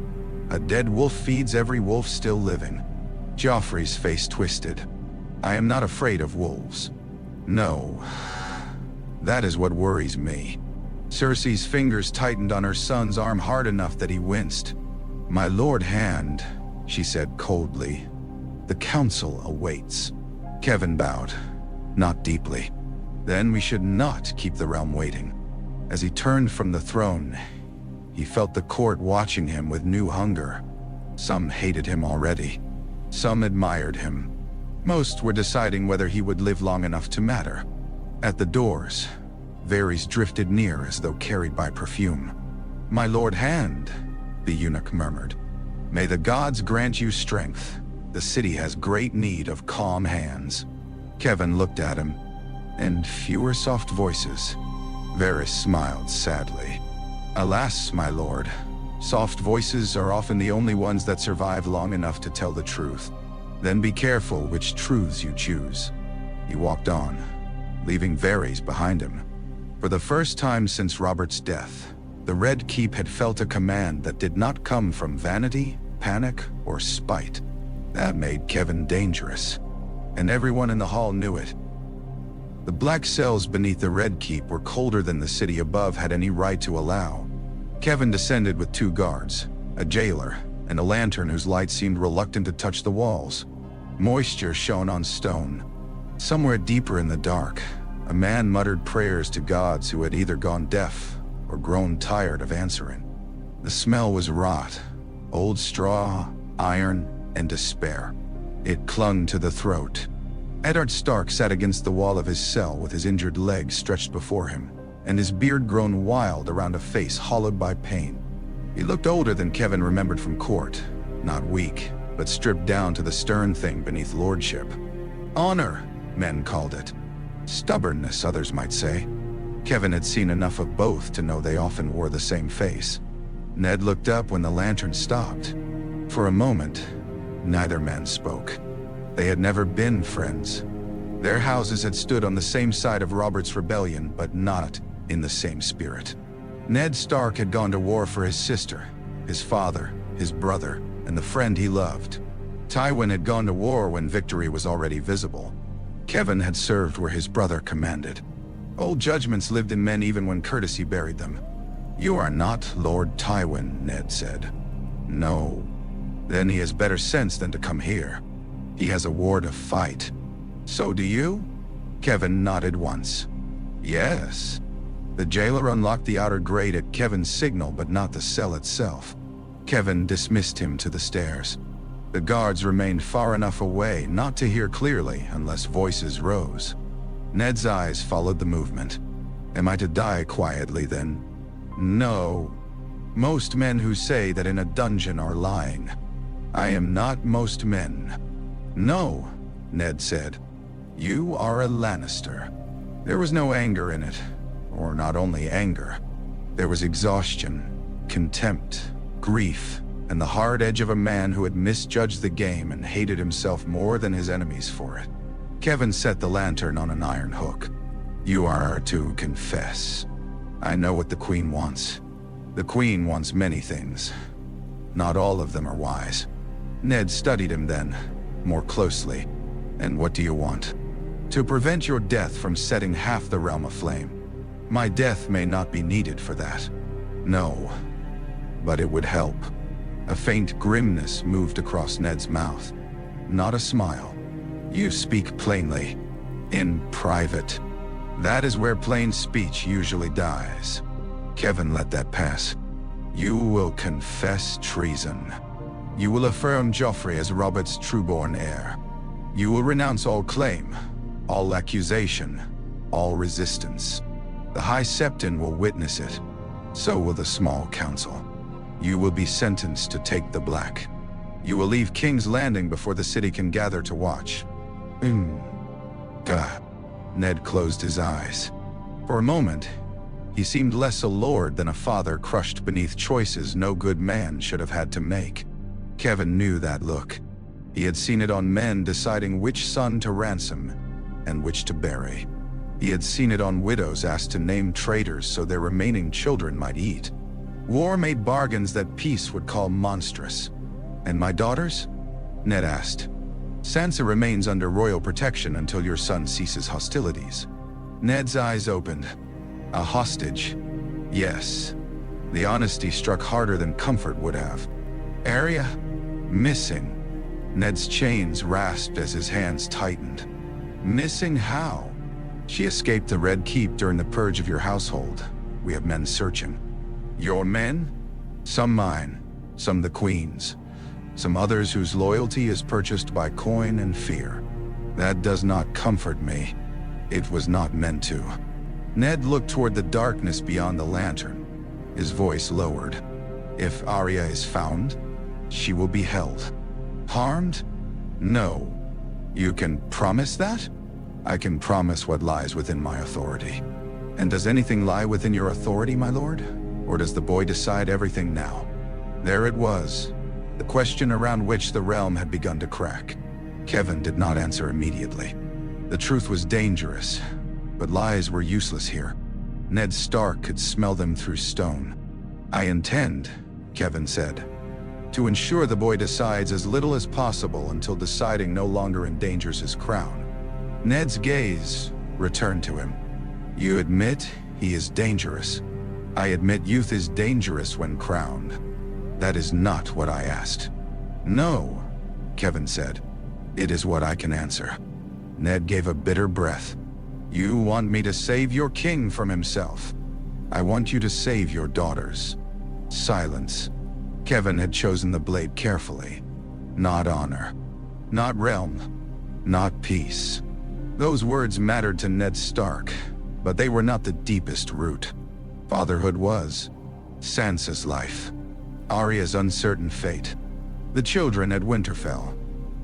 a dead wolf feeds every wolf still living. Joffrey's face twisted. I am not afraid of wolves. No. That is what worries me. Cersei's fingers tightened on her son's arm hard enough that he winced. My Lord Hand, she said coldly. The council awaits. Kevan bowed, not deeply. Then we should not keep the realm waiting. As he turned from the throne, he felt the court watching him with new hunger. Some hated him already. Some admired him. Most were deciding whether he would live long enough to matter. At the doors, Varys drifted near as though carried by perfume. My Lord Hand, the eunuch murmured. May the gods grant you strength. The city has great need of calm hands. Kevan looked at him, and fewer soft voices. Varys smiled sadly. Alas, my lord, soft voices are often the only ones that survive long enough to tell the truth. Then be careful which truths you choose. He walked on, leaving Varys behind him. For the first time since Robert's death, the Red Keep had felt a command that did not come from vanity, panic, or spite. That made Kevan dangerous, and everyone in the hall knew it. The black cells beneath the Red Keep were colder than the city above had any right to allow. Kevan descended with 2 guards, a jailer, and a lantern whose light seemed reluctant to touch the walls. Moisture shone on stone. Somewhere deeper in the dark, a man muttered prayers to gods who had either gone deaf or grown tired of answering. The smell was rot, old straw, iron, and despair. It clung to the throat. Eddard Stark sat against the wall of his cell with his injured legs stretched before him, and his beard grown wild around a face hollowed by pain. He looked older than Kevan remembered from court, not weak, but stripped down to the stern thing beneath lordship. Honor, men called it. Stubbornness, others might say. Kevan had seen enough of both to know they often wore the same face. Ned looked up when the lantern stopped. For a moment, neither man spoke. They had never been friends. Their houses had stood on the same side of Robert's rebellion, but not in the same spirit. Ned Stark had gone to war for his sister, his father, his brother, and the friend he loved. Tywin had gone to war when victory was already visible. Kevan had served where his brother commanded. Old judgments lived in men even when courtesy buried them. You are not Lord Tywin, Ned said. No. Then he has better sense than to come here. He has a war to fight. So do you? Kevan nodded once. Yes. The jailer unlocked the outer grate at Kevan's signal, but not the cell itself. Kevan dismissed him to the stairs. The guards remained far enough away not to hear clearly unless voices rose. Ned's eyes followed the movement. Am I to die quietly then? No. Most men who say that in a dungeon are lying. I am not most men. No, Ned said. You are a Lannister. There was no anger in it, or not only anger. There was exhaustion, contempt, grief, and the hard edge of a man who had misjudged the game and hated himself more than his enemies for it. Kevan set the lantern on an iron hook. You are to confess. I know what the Queen wants. The Queen wants many things. Not all of them are wise. Ned studied him then, more closely. And what do you want? To prevent your death from setting half the realm aflame. My death may not be needed for that. No. But it would help. A faint grimness moved across Ned's mouth. Not a smile. You speak plainly. In private. That is where plain speech usually dies. Kevan let that pass. You will confess treason. You will affirm Joffrey as Robert's trueborn heir. You will renounce all claim, all accusation, all resistance. The High Septon will witness it. So will the small council. You will be sentenced to take the black. You will leave King's Landing before the city can gather to watch. God. Ned closed his eyes. For a moment, he seemed less a lord than a father crushed beneath choices no good man should have had to make. Kevan knew that look. He had seen it on men deciding which son to ransom and which to bury. He had seen it on widows asked to name traitors so their remaining children might eat. War made bargains that peace would call monstrous. And my daughters? Ned asked. Sansa remains under royal protection until your son ceases hostilities. Ned's eyes opened. A hostage? Yes. The honesty struck harder than comfort would have. Arya? Missing. Ned's chains rasped as his hands tightened. Missing how? She escaped the Red Keep during the purge of your household. We have men searching. Your men? Some mine, some the Queen's. Some others whose loyalty is purchased by coin and fear. That does not comfort me. It was not meant to. Ned looked toward the darkness beyond the lantern. His voice lowered. If Arya is found, she will be held. Harmed? No. You can promise that? I can promise what lies within my authority. And does anything lie within your authority, my lord? Or does the boy decide everything now? There it was. The question around which the realm had begun to crack. Kevan did not answer immediately. The truth was dangerous, but lies were useless here. Ned Stark could smell them through stone. I intend, Kevan said, to ensure the boy decides as little as possible until deciding no longer endangers his crown. Ned's gaze returned to him. You admit he is dangerous. I admit youth is dangerous when crowned. That is not what I asked. No, Kevan said. It is what I can answer. Ned gave a bitter breath. You want me to save your king from himself. I want you to save your daughters. Silence. Kevan had chosen the blade carefully. Not honor. Not realm. Not peace. Those words mattered to Ned Stark, but they were not the deepest root. Fatherhood was. Sansa's life. Arya's uncertain fate. The children at Winterfell.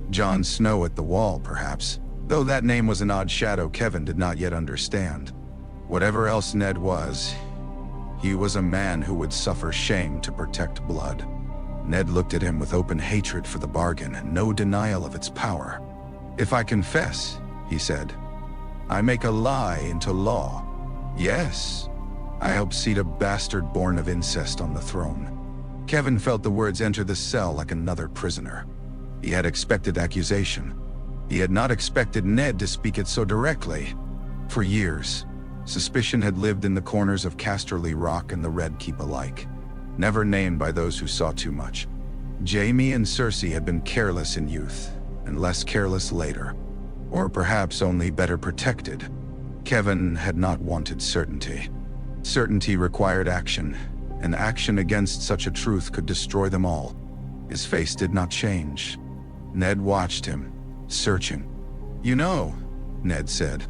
Jon Snow at the Wall, perhaps, though that name was an odd shadow Kevan did not yet understand. Whatever else Ned was, he was a man who would suffer shame to protect blood. Ned looked at him with open hatred for the bargain and no denial of its power. If I confess, he said, I make a lie into law. Yes, I help seat a bastard born of incest on the throne. Kevan felt the words enter the cell like another prisoner. He had expected accusation. He had not expected Ned to speak it so directly. For years, suspicion had lived in the corners of Casterly Rock and the Red Keep alike, never named by those who saw too much. Jaime and Cersei had been careless in youth, and less careless later. Or perhaps only better protected. Kevan had not wanted certainty. Certainty required action, and action against such a truth could destroy them all. His face did not change. Ned watched him, searching. You know, Ned said.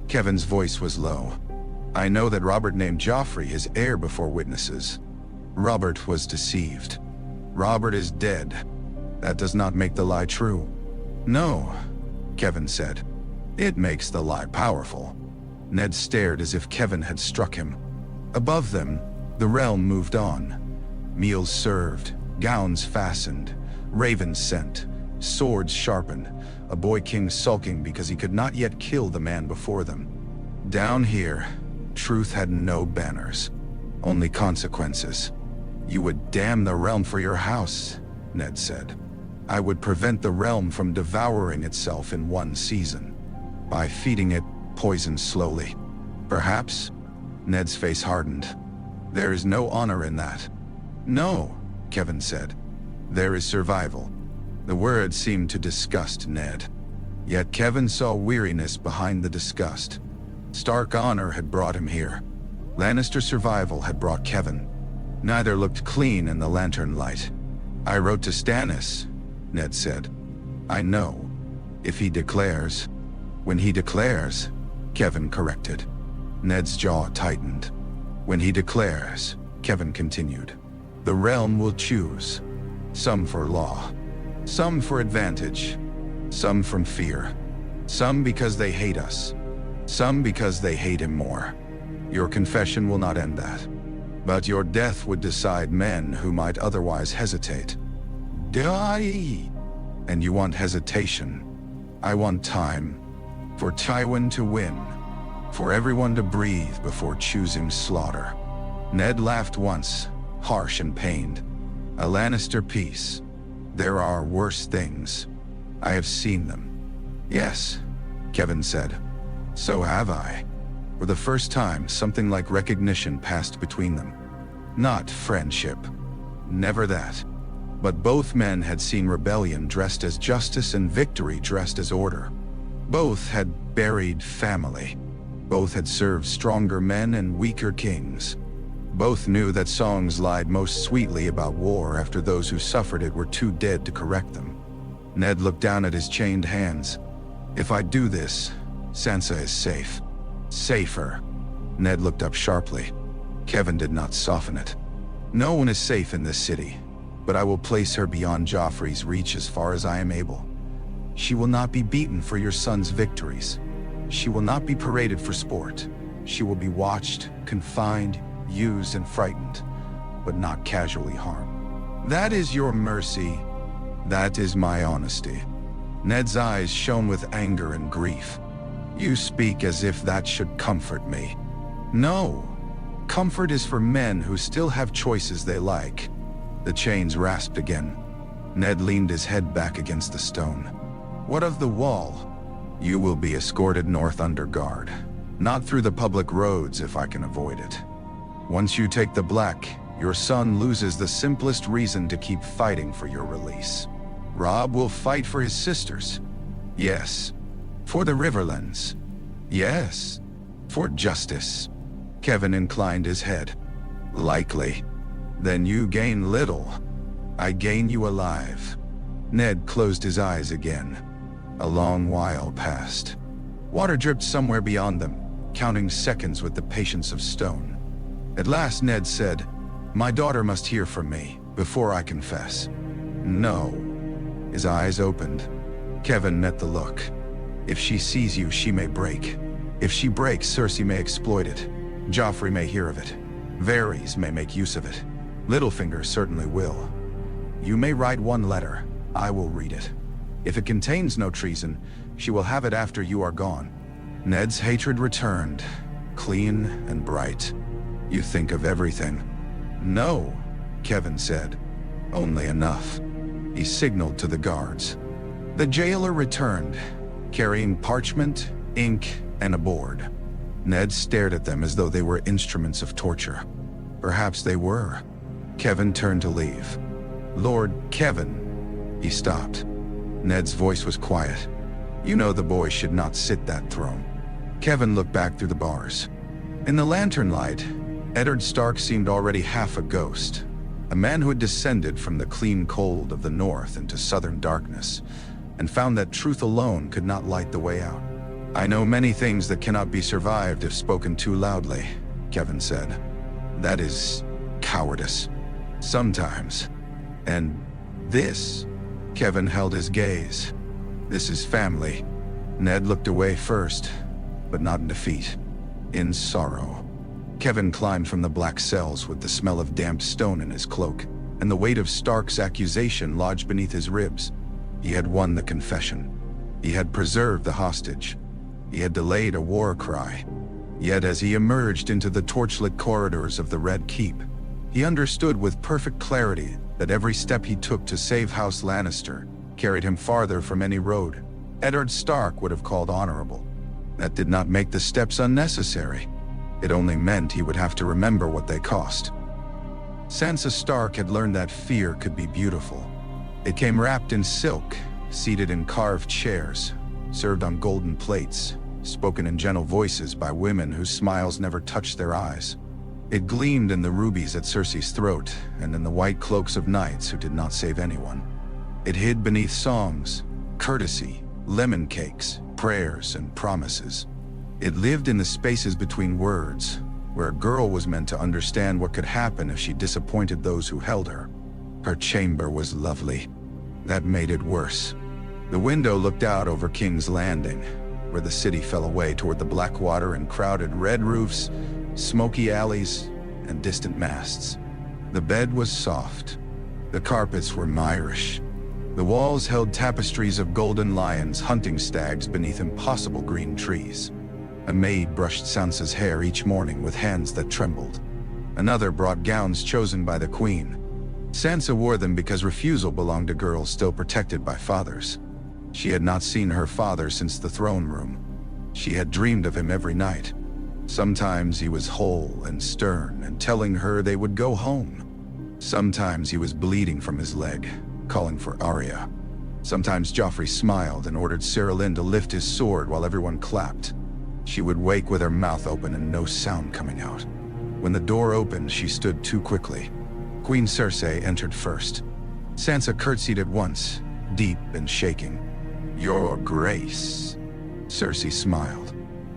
Kevan's voice was low. I know that Robert named Joffrey his heir before witnesses. Robert was deceived. Robert is dead. That does not make the lie true. No, Kevan said. It makes the lie powerful. Ned stared as if Kevan had struck him. Above them, the realm moved on. Meals served, gowns fastened, ravens sent, swords sharpened, a boy king sulking because he could not yet kill the man before them. Down here, truth had no banners, only consequences. You would damn the realm for your house, Ned said. I would prevent the realm from devouring itself in one season, by feeding it poison slowly. Perhaps? Ned's face hardened. There is no honor in that. No, Kevan said. There is survival. The word seemed to disgust Ned. Yet Kevan saw weariness behind the disgust. Stark honor had brought him here. Lannister survival had brought Kevan. Neither looked clean in the lantern light. I wrote to Stannis, Ned said. I know. If he declares, when he declares, Kevan corrected. Ned's jaw tightened. When he declares, Kevan continued, the realm will choose. Some for law, some for advantage, some from fear, some because they hate us, some because they hate him more. Your confession will not end that. But your death would decide men who might otherwise hesitate. Die! And you want hesitation. I want time. For Tywin to win. For everyone to breathe before choosing slaughter. Ned laughed once, harsh and pained. A Lannister piece. There are worse things. I have seen them. Yes, Kevan said. So have I. For the first time, something like recognition passed between them. Not friendship. Never that. But both men had seen rebellion dressed as justice and victory dressed as order. Both had buried family. Both had served stronger men and weaker kings. Both knew that songs lied most sweetly about war after those who suffered it were too dead to correct them. Ned looked down at his chained hands. If I do this, Sansa is safe. Safer. Ned looked up sharply. Kevan did not soften it. No one is safe in this city, but I will place her beyond Joffrey's reach as far as I am able. She will not be beaten for your son's victories. She will not be paraded for sport. She will be watched, confined, used and frightened, but not casually harmed. That is your mercy. That is my honesty. Ned's eyes shone with anger and grief. You speak as if that should comfort me. No. Comfort is for men who still have choices they like. The chains rasped again. Ned leaned his head back against the stone. What of the wall? You will be escorted north under guard. Not through the public roads if I can avoid it. Once you take the Black, your son loses the simplest reason to keep fighting for your release. Robb will fight for his sisters. Yes. For the Riverlands. Yes. For justice. Kevan inclined his head. Likely. Then you gain little. I gain you alive. Ned closed his eyes again. A long while passed. Water dripped somewhere beyond them, counting seconds with the patience of stone. At last Ned said, my daughter must hear from me, before I confess. No. His eyes opened. Kevan met the look. If she sees you, she may break. If she breaks, Cersei may exploit it. Joffrey may hear of it. Varys may make use of it. Littlefinger certainly will. You may write one letter. I will read it. If it contains no treason, she will have it after you are gone. Ned's hatred returned, clean and bright. You think of everything. No, Kevan said. Only enough. He signaled to the guards. The jailer returned, carrying parchment, ink, and a board. Ned stared at them as though they were instruments of torture. Perhaps they were. Kevan turned to leave. Lord Kevan. He stopped. Ned's voice was quiet. You know the boy should not sit that throne. Kevan looked back through the bars. In the lantern light, Eddard Stark seemed already half a ghost. A man who had descended from the clean cold of the north into southern darkness, and found that truth alone could not light the way out. I know many things that cannot be survived if spoken too loudly, Kevan said. That is cowardice. Sometimes. And this, Kevan held his gaze. This is family. Ned looked away first, but not in defeat. In sorrow. Kevan climbed from the black cells with the smell of damp stone in his cloak, and the weight of Stark's accusation lodged beneath his ribs. He had won the confession. He had preserved the hostage. He had delayed a war cry. Yet as he emerged into the torchlit corridors of the Red Keep, he understood with perfect clarity that every step he took to save House Lannister carried him farther from any road Eddard Stark would have called honorable. That did not make the steps unnecessary. It only meant he would have to remember what they cost. Sansa Stark had learned that fear could be beautiful. It came wrapped in silk, seated in carved chairs, served on golden plates, spoken in gentle voices by women whose smiles never touched their eyes. It gleamed in the rubies at Cersei's throat and in the white cloaks of knights who did not save anyone. It hid beneath songs, courtesy, lemon cakes, prayers, and promises. It lived in the spaces between words, where a girl was meant to understand what could happen if she disappointed those who held her. Her chamber was lovely. That made it worse. The window looked out over King's Landing, where the city fell away toward the black water and crowded red roofs, smoky alleys, and distant masts. The bed was soft. The carpets were Irish. The walls held tapestries of golden lions hunting stags beneath impossible green trees. A maid brushed Sansa's hair each morning with hands that trembled. Another brought gowns chosen by the queen. Sansa wore them because refusal belonged to girls still protected by fathers. She had not seen her father since the throne room. She had dreamed of him every night. Sometimes he was whole and stern and telling her they would go home. Sometimes he was bleeding from his leg, calling for Arya. Sometimes Joffrey smiled and ordered Lynn to lift his sword while everyone clapped. She would wake with her mouth open and no sound coming out. When the door opened, she stood too quickly. Queen Cersei entered first. Sansa curtsied at once, deep and shaking. "Your Grace." Cersei smiled.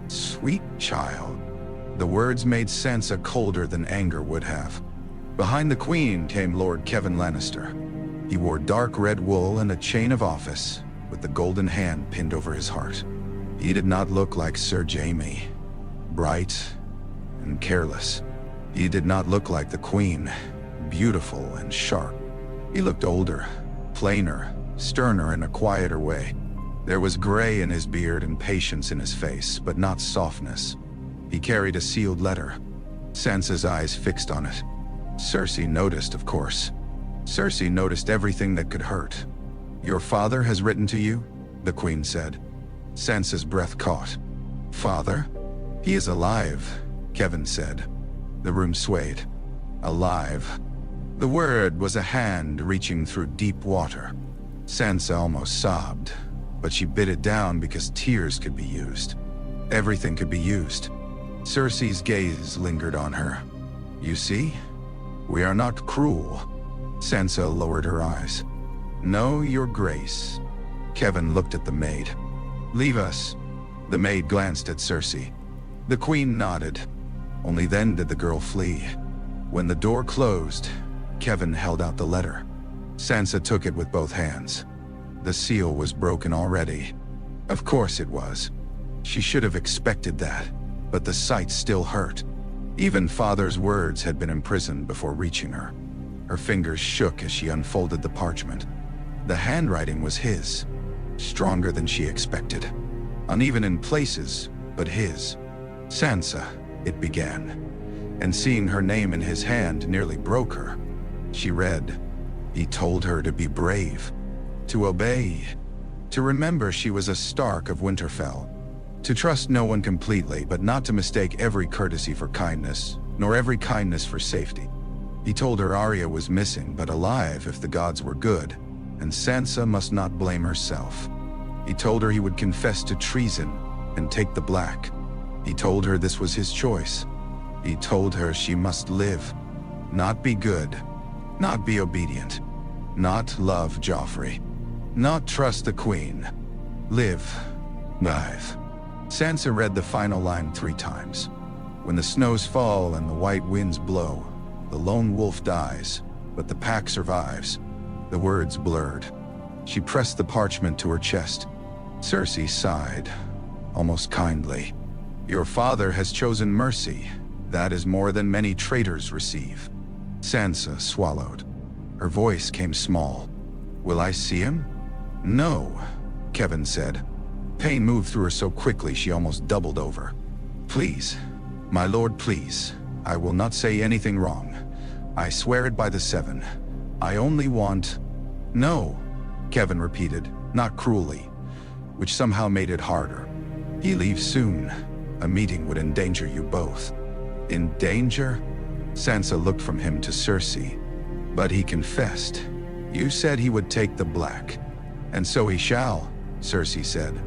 "Sweet child." The words made Sansa colder than anger would have. Behind the queen came Lord Kevan Lannister. He wore dark red wool and a chain of office, with the golden hand pinned over his heart. He did not look like Sir Jaime, bright and careless. He did not look like the queen, beautiful and sharp. He looked older, plainer, sterner in a quieter way. There was gray in his beard and patience in his face, but not softness. He carried a sealed letter. Sansa's eyes fixed on it. Cersei noticed, of course. Cersei noticed everything that could hurt. "Your father has written to you?" the queen said. Sansa's breath caught. "Father? He is alive," Kevan said. The room swayed. Alive. The word was a hand reaching through deep water. Sansa almost sobbed, but she bit it down because tears could be used. Everything could be used. Cersei's gaze lingered on her. "You see? We are not cruel." Sansa lowered her eyes. "No, Your Grace." Kevan looked at the maid. "Leave us." The maid glanced at Cersei. The queen nodded. Only then did the girl flee. When the door closed, Kevan held out the letter. Sansa took it with both hands. The seal was broken already. Of course it was. She should have expected that, but the sight still hurt. Even father's words had been imprisoned before reaching her. Her fingers shook as she unfolded the parchment. The handwriting was his, stronger than she expected. Uneven in places, but his. "Sansa," it began, and seeing her name in his hand nearly broke her. She read, "He told her to be brave, to obey, to remember she was a Stark of Winterfell, to trust no one completely, but not to mistake every courtesy for kindness, nor every kindness for safety. He told her Arya was missing but alive if the gods were good, and Sansa must not blame herself. He told her he would confess to treason and take the black. He told her this was his choice. He told her she must live, not be good, not be obedient, not love Joffrey, not trust the queen. Live. Live." Sansa read the final line 3 times. "When the snows fall and the white winds blow, the lone wolf dies, but the pack survives." The words blurred. She pressed the parchment to her chest. Cersei sighed, almost kindly. "Your father has chosen mercy. That is more than many traitors receive." Sansa swallowed. Her voice came small. "Will I see him?" "No," Kevan said. Pain moved through her so quickly she almost doubled over. "Please, my lord, please. I will not say anything wrong. I swear it by the 7. I only want—" "No," Kevan repeated, not cruelly, which somehow made it harder. "He leaves soon. A meeting would endanger you both." "In danger?" Sansa looked from him to Cersei. "But he confessed. You said he would take the black." "And so he shall," Cersei said.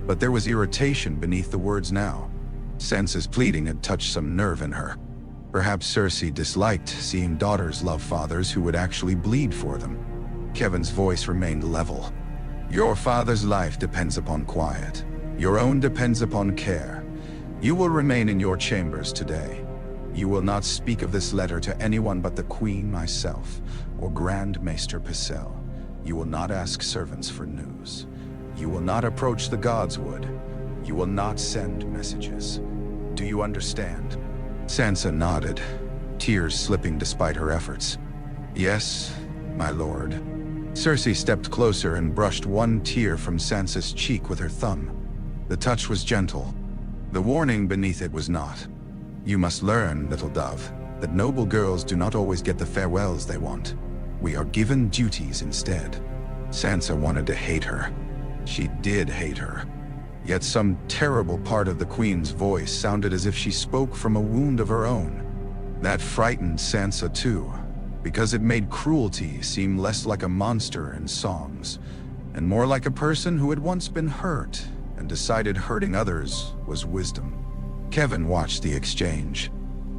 But there was irritation beneath the words now. Sansa's pleading had touched some nerve in her. Perhaps Cersei disliked seeing daughters love fathers who would actually bleed for them. Kevan's voice remained level. Your father's life depends upon quiet. Your own depends upon care. You will remain in your chambers today. You will not speak of this letter to anyone but the Queen, myself, or Grand Maester Pycelle. You will not ask servants for news. You will not approach the Godswood. You will not send messages. Do you understand? Sansa nodded, tears slipping despite her efforts. Yes, my lord. Cersei stepped closer and brushed one tear from Sansa's cheek with her thumb. The touch was gentle. The warning beneath it was not. You must learn, little dove, that noble girls do not always get the farewells they want. We are given duties instead. Sansa wanted to hate her. She did hate her. Yet some terrible part of the Queen's voice sounded as if she spoke from a wound of her own. That frightened Sansa too, because it made cruelty seem less like a monster in songs, and more like a person who had once been hurt and decided hurting others was wisdom. Kevan watched the exchange.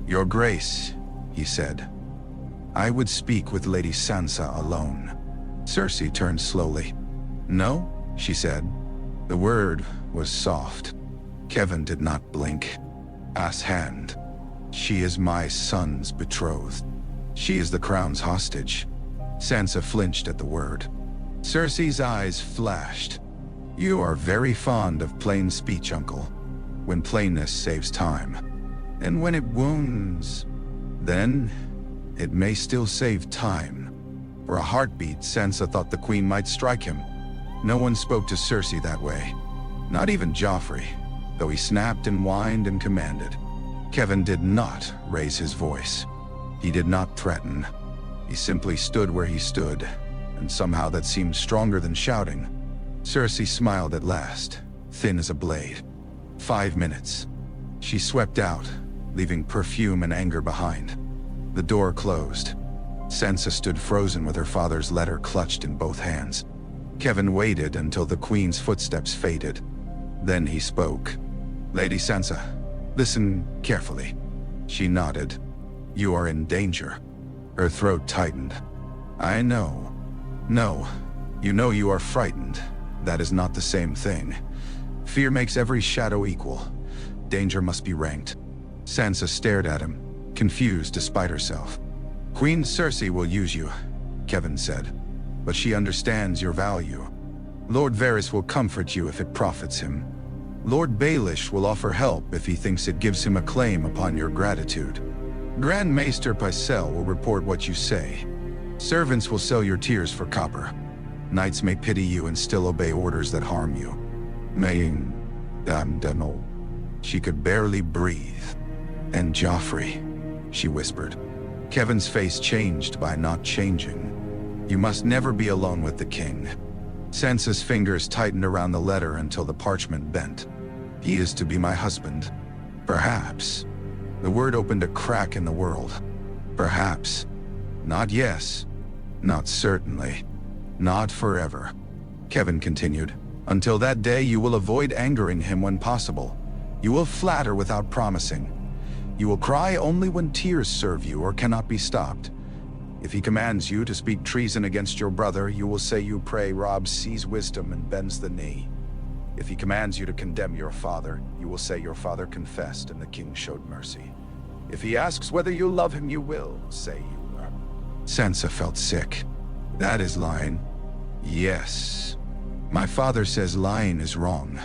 "Your Grace," he said, "I would speak with Lady Sansa alone." Cersei turned slowly. "No," she said. The word was soft. Kevan did not blink. "Ass hand. She is my son's betrothed. She is the crown's hostage." Sansa flinched at the word. Cersei's eyes flashed. "You are very fond of plain speech, uncle. When plainness saves time. And when it wounds, then it may still save time." For a heartbeat, Sansa thought the Queen might strike him. No one spoke to Cersei that way. Not even Joffrey, though he snapped and whined and commanded. Kevan did not raise his voice. He did not threaten. He simply stood where he stood, and somehow that seemed stronger than shouting. Cersei smiled at last, thin as a blade. 5 minutes. She swept out, leaving perfume and anger behind. The door closed. Sansa stood frozen with her father's letter clutched in both hands. Kevan waited until the Queen's footsteps faded. Then he spoke. "Lady Sansa, listen carefully." She nodded. "You are in danger." Her throat tightened. "I know. No, you know you are frightened. That is not the same thing. Fear makes every shadow equal. Danger must be ranked." Sansa stared at him, confused despite herself. "Queen Cersei will use you," Kevan said, "but she understands your value. Lord Varys will comfort you if it profits him. Lord Baelish will offer help if he thinks it gives him a claim upon your gratitude. Grand Maester Pycelle will report what you say. Servants will sell your tears for copper. Knights may pity you and still obey orders that harm you. Maying, damn. She could barely breathe. "And Joffrey," she whispered. Kevan's face changed by not changing. "You must never be alone with the king." Sansa's fingers tightened around the letter until the parchment bent. "He is to be my husband. Perhaps." The word opened a crack in the world. Perhaps. Not yes. Not certainly. Not forever. Kevan continued. "Until that day you will avoid angering him when possible. You will flatter without promising. You will cry only when tears serve you or cannot be stopped. If he commands you to speak treason against your brother, you will say you pray Robb sees wisdom and bends the knee. If he commands you to condemn your father, you will say your father confessed and the king showed mercy. If he asks whether you love him, you will say you love." Sansa felt sick. "That is lying." "Yes. My father says lying is wrong.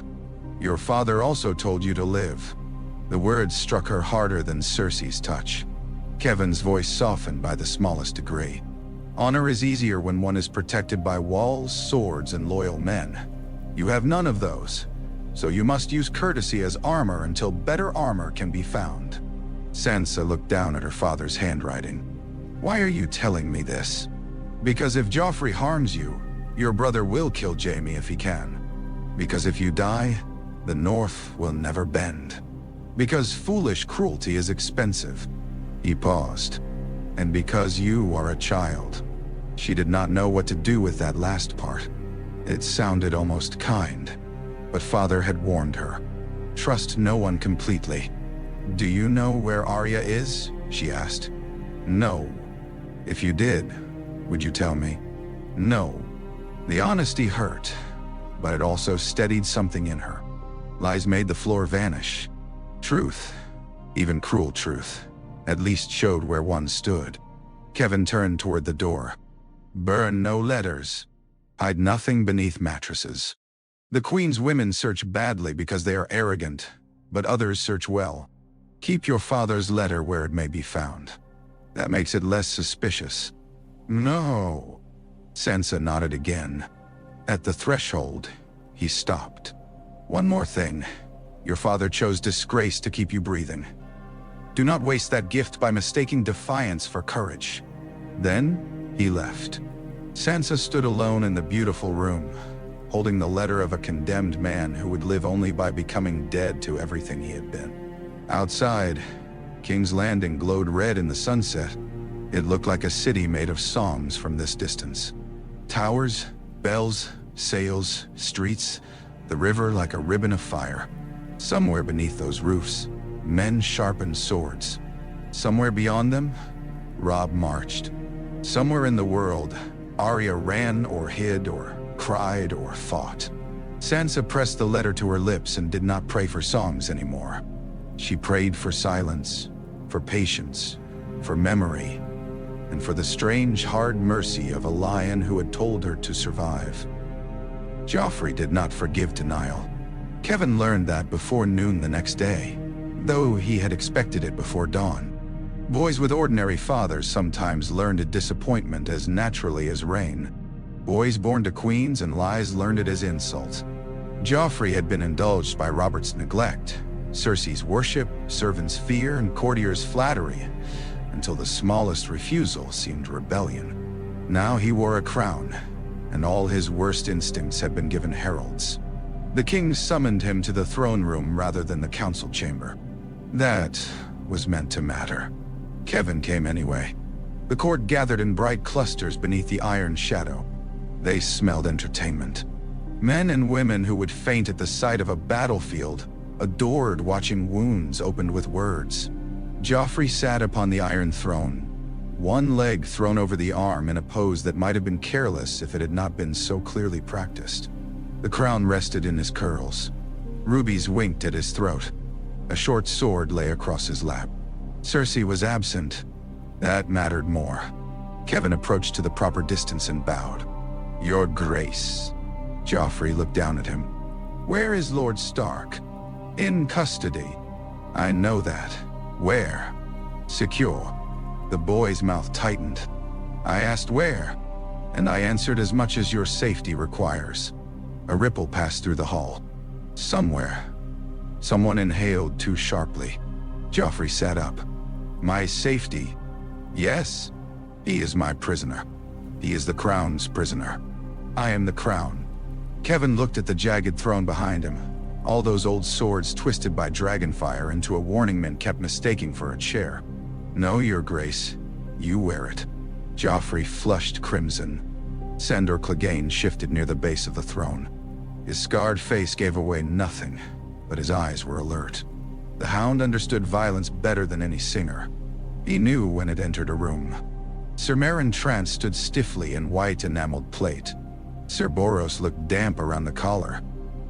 Your father also told you to live." The words struck her harder than Cersei's touch. Kevan's voice softened by the smallest degree. "Honor is easier when one is protected by walls, swords, and loyal men. You have none of those, so you must use courtesy as armor until better armor can be found." Sansa looked down at her father's handwriting. "Why are you telling me this?" "Because if Joffrey harms you, your brother will kill Jaime if he can. Because if you die, the North will never bend. Because foolish cruelty is expensive." He paused. "And because you are a child." She did not know what to do with that last part. It sounded almost kind, but father had warned her. Trust no one completely. "Do you know where Arya is?" she asked. "No." "If you did, would you tell me?" "No." The honesty hurt, but it also steadied something in her. Lies made the floor vanish. Truth, even cruel truth, at least showed where one stood. Kevan turned toward the door. Burn no letters. Hide nothing beneath mattresses. The Queen's women search badly because they are arrogant, but others search well. Keep your father's letter where it may be found. That makes it less suspicious. No. Sansa nodded again. At the threshold, he stopped. One more thing. Your father chose disgrace to keep you breathing. Do not waste that gift by mistaking defiance for courage. Then, he left. Sansa stood alone in the beautiful room, holding the letter of a condemned man who would live only by becoming dead to everything he had been. Outside, King's Landing glowed red in the sunset. It looked like a city made of songs from this distance. Towers, bells, sails, streets, the river like a ribbon of fire. Somewhere beneath those roofs, men sharpened swords. Somewhere beyond them, Robb marched. Somewhere in the world, Arya ran or hid or cried or fought. Sansa pressed the letter to her lips and did not pray for songs anymore. She prayed for silence, for patience, for memory, and for the strange, hard mercy of a lion who had told her to survive. Joffrey did not forgive denial. Kevan learned that before noon the next day, though he had expected it before dawn. Boys with ordinary fathers sometimes learned a disappointment as naturally as rain. Boys born to queens and lies learned it as insult. Joffrey had been indulged by Robert's neglect, Cersei's worship, servants' fear, and courtiers' flattery, until the smallest refusal seemed rebellion. Now he wore a crown, and all his worst instincts had been given heralds. The king summoned him to the throne room rather than the council chamber. That was meant to matter. Kevan came anyway. The court gathered in bright clusters beneath the iron shadow. They smelled entertainment. Men and women who would faint at the sight of a battlefield adored watching wounds opened with words. Joffrey sat upon the iron throne, one leg thrown over the arm in a pose that might have been careless if it had not been so clearly practiced. The crown rested in his curls. Rubies winked at his throat. A short sword lay across his lap. Cersei was absent. That mattered more. Kevan approached to the proper distance and bowed. Your Grace. Joffrey looked down at him. Where is Lord Stark? In custody. I know that. Where? Secure. The boy's mouth tightened. I asked where, and I answered as much as your safety requires. A ripple passed through the hall. Somewhere. Someone inhaled too sharply. Joffrey sat up. My safety? Yes. He is my prisoner. He is the crown's prisoner. I am the crown. Kevan looked at the jagged throne behind him. All those old swords twisted by dragonfire into a warning men kept mistaking for a chair. No, your grace. You wear it. Joffrey flushed crimson. Sandor Clegane shifted near the base of the throne. His scarred face gave away nothing, but his eyes were alert. The hound understood violence better than any singer. He knew when it entered a room. Sir Meryn Trant stood stiffly in white enameled plate. Sir Boros looked damp around the collar.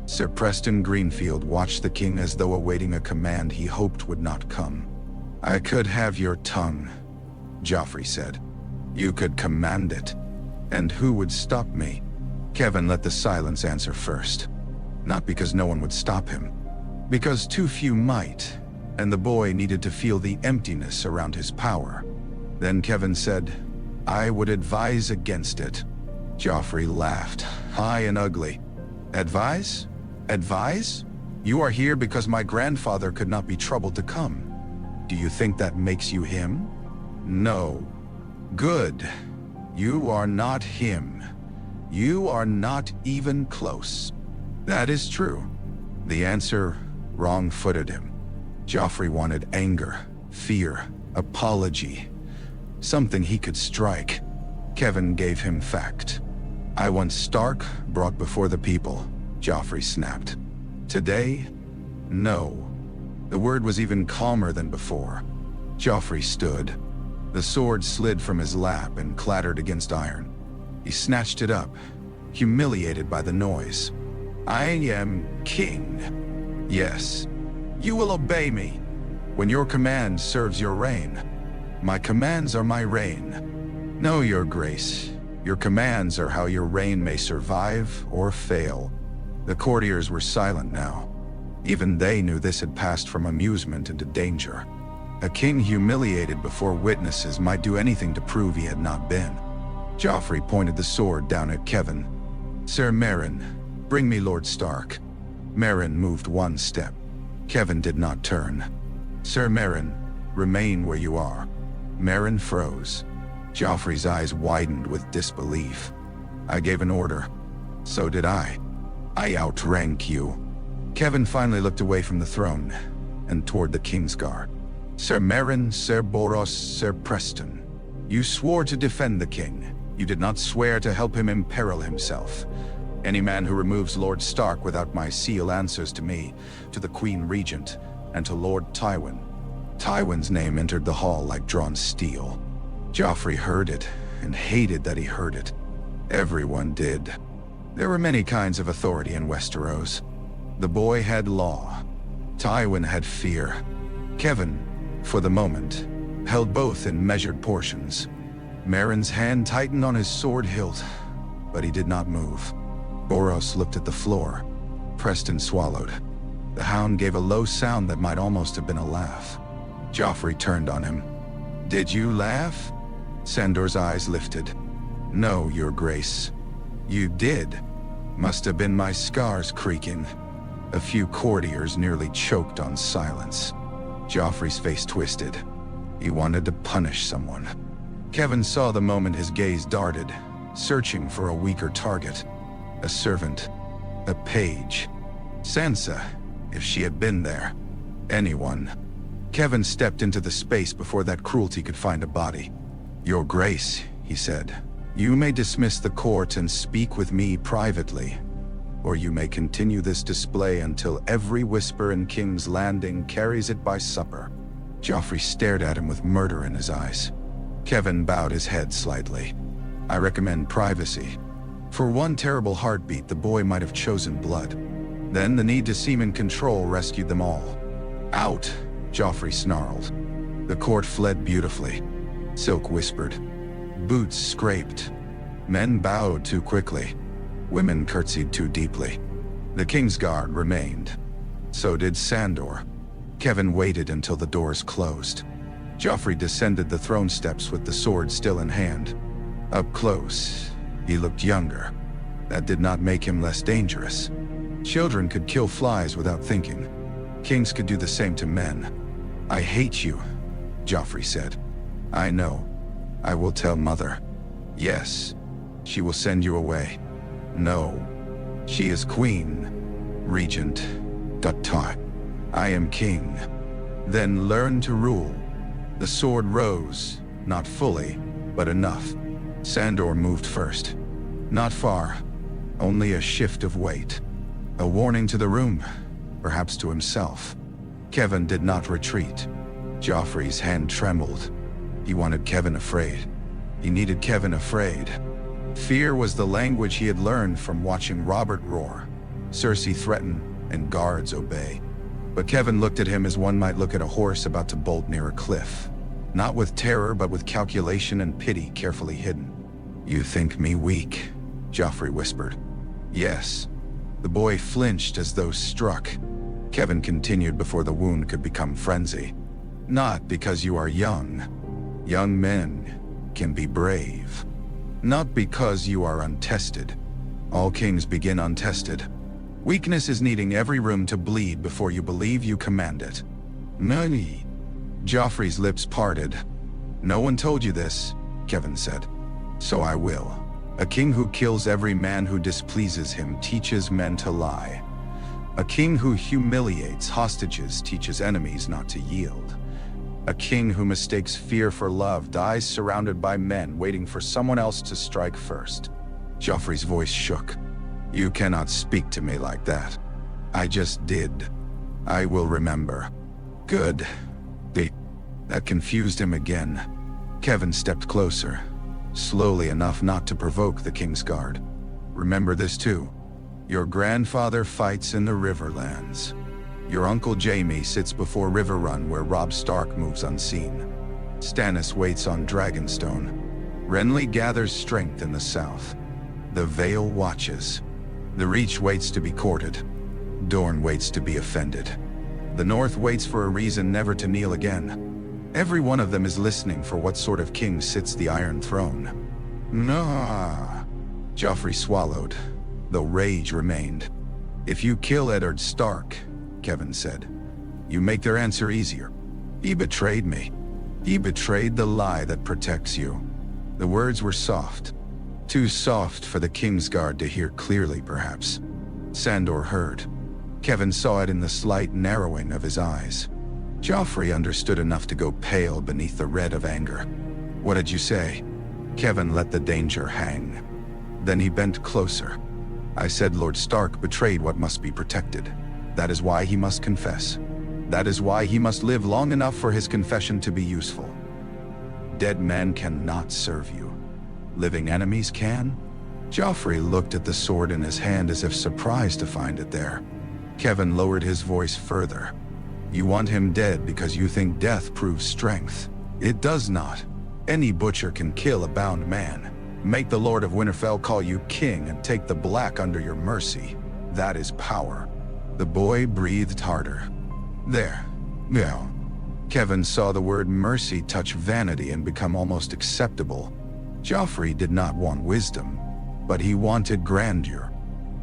Sir Preston Greenfield watched the king as though awaiting a command he hoped would not come. I could have your tongue, Joffrey said. You could command it. And who would stop me? Kevan let the silence answer first. Not because no one would stop him. Because too few might, and the boy needed to feel the emptiness around his power. Then Kevan said, I would advise against it. Joffrey laughed, high and ugly. Advise? Advise? You are here because my grandfather could not be troubled to come. Do you think that makes you him? No. Good. You are not him. You are not even close. That is true. The answer wrong-footed him. Joffrey wanted anger, fear, apology. Something he could strike. Kevan gave him fact. I want Stark brought before the people, Joffrey snapped. Today? No. The word was even calmer than before. Joffrey stood. The sword slid from his lap and clattered against iron. He snatched it up, humiliated by the noise. I am king. Yes, you will obey me. When your command serves your reign, my commands are my reign. No, your grace. Your commands are how your reign may survive or fail. The courtiers were silent now. Even they knew this had passed from amusement into danger. A king humiliated before witnesses might do anything to prove he had not been. Joffrey pointed the sword down at Kevan. Sir Meryn, bring me Lord Stark. Meryn moved one step. Kevan did not turn. Sir Meryn, remain where you are. Meryn froze. Joffrey's eyes widened with disbelief. I gave an order. So did I. I outrank you. Kevan finally looked away from the throne and toward the Kingsguard. Sir Meryn, Sir Boros, Sir Preston, you swore to defend the king. You did not swear to help him imperil himself. Any man who removes Lord Stark without my seal answers to me, to the Queen Regent, and to Lord Tywin. Tywin's name entered the hall like drawn steel. Joffrey heard it, and hated that he heard it. Everyone did. There were many kinds of authority in Westeros. The boy had law. Tywin had fear. Kevan, for the moment, held both in measured portions. Meryn's hand tightened on his sword hilt, but he did not move. Boros looked at the floor. Preston swallowed. The hound gave a low sound that might almost have been a laugh. Joffrey turned on him. Did you laugh? Sandor's eyes lifted. No, your grace. You did. Must have been my scars creaking. A few courtiers nearly choked on silence. Joffrey's face twisted. He wanted to punish someone. Kevan saw the moment his gaze darted, searching for a weaker target. A servant. A page. Sansa, if she had been there. Anyone. Kevan stepped into the space before that cruelty could find a body. Your grace, he said. You may dismiss the court and speak with me privately, or you may continue this display until every whisper in King's Landing carries it by supper. Joffrey stared at him with murder in his eyes. Kevan bowed his head slightly. I recommend privacy. For one terrible heartbeat, the boy might have chosen blood. Then the need to seem in control rescued them all. Out, Joffrey snarled. The court fled beautifully. Silk whispered. Boots scraped. Men bowed too quickly. Women curtsied too deeply. The Kingsguard remained. So did Sandor. Kevan waited until the doors closed. Joffrey descended the throne steps with the sword still in hand. Up close, he looked younger. That did not make him less dangerous. Children could kill flies without thinking. Kings could do the same to men. I hate you, Joffrey said. I know. I will tell Mother. Yes, she will send you away. No, she is Queen, Regent, Duttai. I am King. Then learn to rule. The sword rose, not fully, but enough. Sandor moved first. Not far, only a shift of weight. A warning to the room, perhaps to himself. Kevan did not retreat. Joffrey's hand trembled. He wanted Kevan afraid. He needed Kevan afraid. Fear was the language he had learned from watching Robert roar, Cersei threaten, and guards obey. But Kevan looked at him as one might look at a horse about to bolt near a cliff. Not with terror, but with calculation and pity carefully hidden. You think me weak, Joffrey whispered. Yes. The boy flinched as though struck. Kevan continued before the wound could become frenzy. Not because you are young. Young men can be brave. Not because you are untested. All kings begin untested. Weakness is needing every room to bleed before you believe you command it. Nani? Joffrey's lips parted. No one told you this, Kevan said. So I will. A king who kills every man who displeases him teaches men to lie. A king who humiliates hostages teaches enemies not to yield. A king who mistakes fear for love dies surrounded by men waiting for someone else to strike first. Joffrey's voice shook. You cannot speak to me like that. I just did. I will remember. Good. That confused him again. Kevan stepped closer, slowly enough not to provoke the Kingsguard. Remember this too. Your grandfather fights in the Riverlands. Your uncle Jaime sits before Riverrun where Robb Stark moves unseen. Stannis waits on Dragonstone. Renly gathers strength in the south. The Vale watches. The Reach waits to be courted. Dorne waits to be offended. The North waits for a reason never to kneel again. Every one of them is listening for what sort of king sits the Iron Throne. Nah. Joffrey swallowed, though rage remained. If you kill Eddard Stark, Kevan said, you make their answer easier. He betrayed me. He betrayed the lie that protects you. The words were soft. Too soft for the Kingsguard to hear clearly, perhaps. Sandor heard. Kevan saw it in the slight narrowing of his eyes. Joffrey understood enough to go pale beneath the red of anger. What did you say? Kevan let the danger hang. Then he bent closer. I said Lord Stark betrayed what must be protected. That is why he must confess. That is why he must live long enough for his confession to be useful. Dead men cannot serve you. Living enemies can? Joffrey looked at the sword in his hand as if surprised to find it there. Kevan lowered his voice further. You want him dead because you think death proves strength. It does not. Any butcher can kill a bound man. Make the Lord of Winterfell call you king and take the black under your mercy. That is power. The boy breathed harder. There. Well. Kevan saw the word mercy touch vanity and become almost acceptable. Joffrey did not want wisdom, but he wanted grandeur.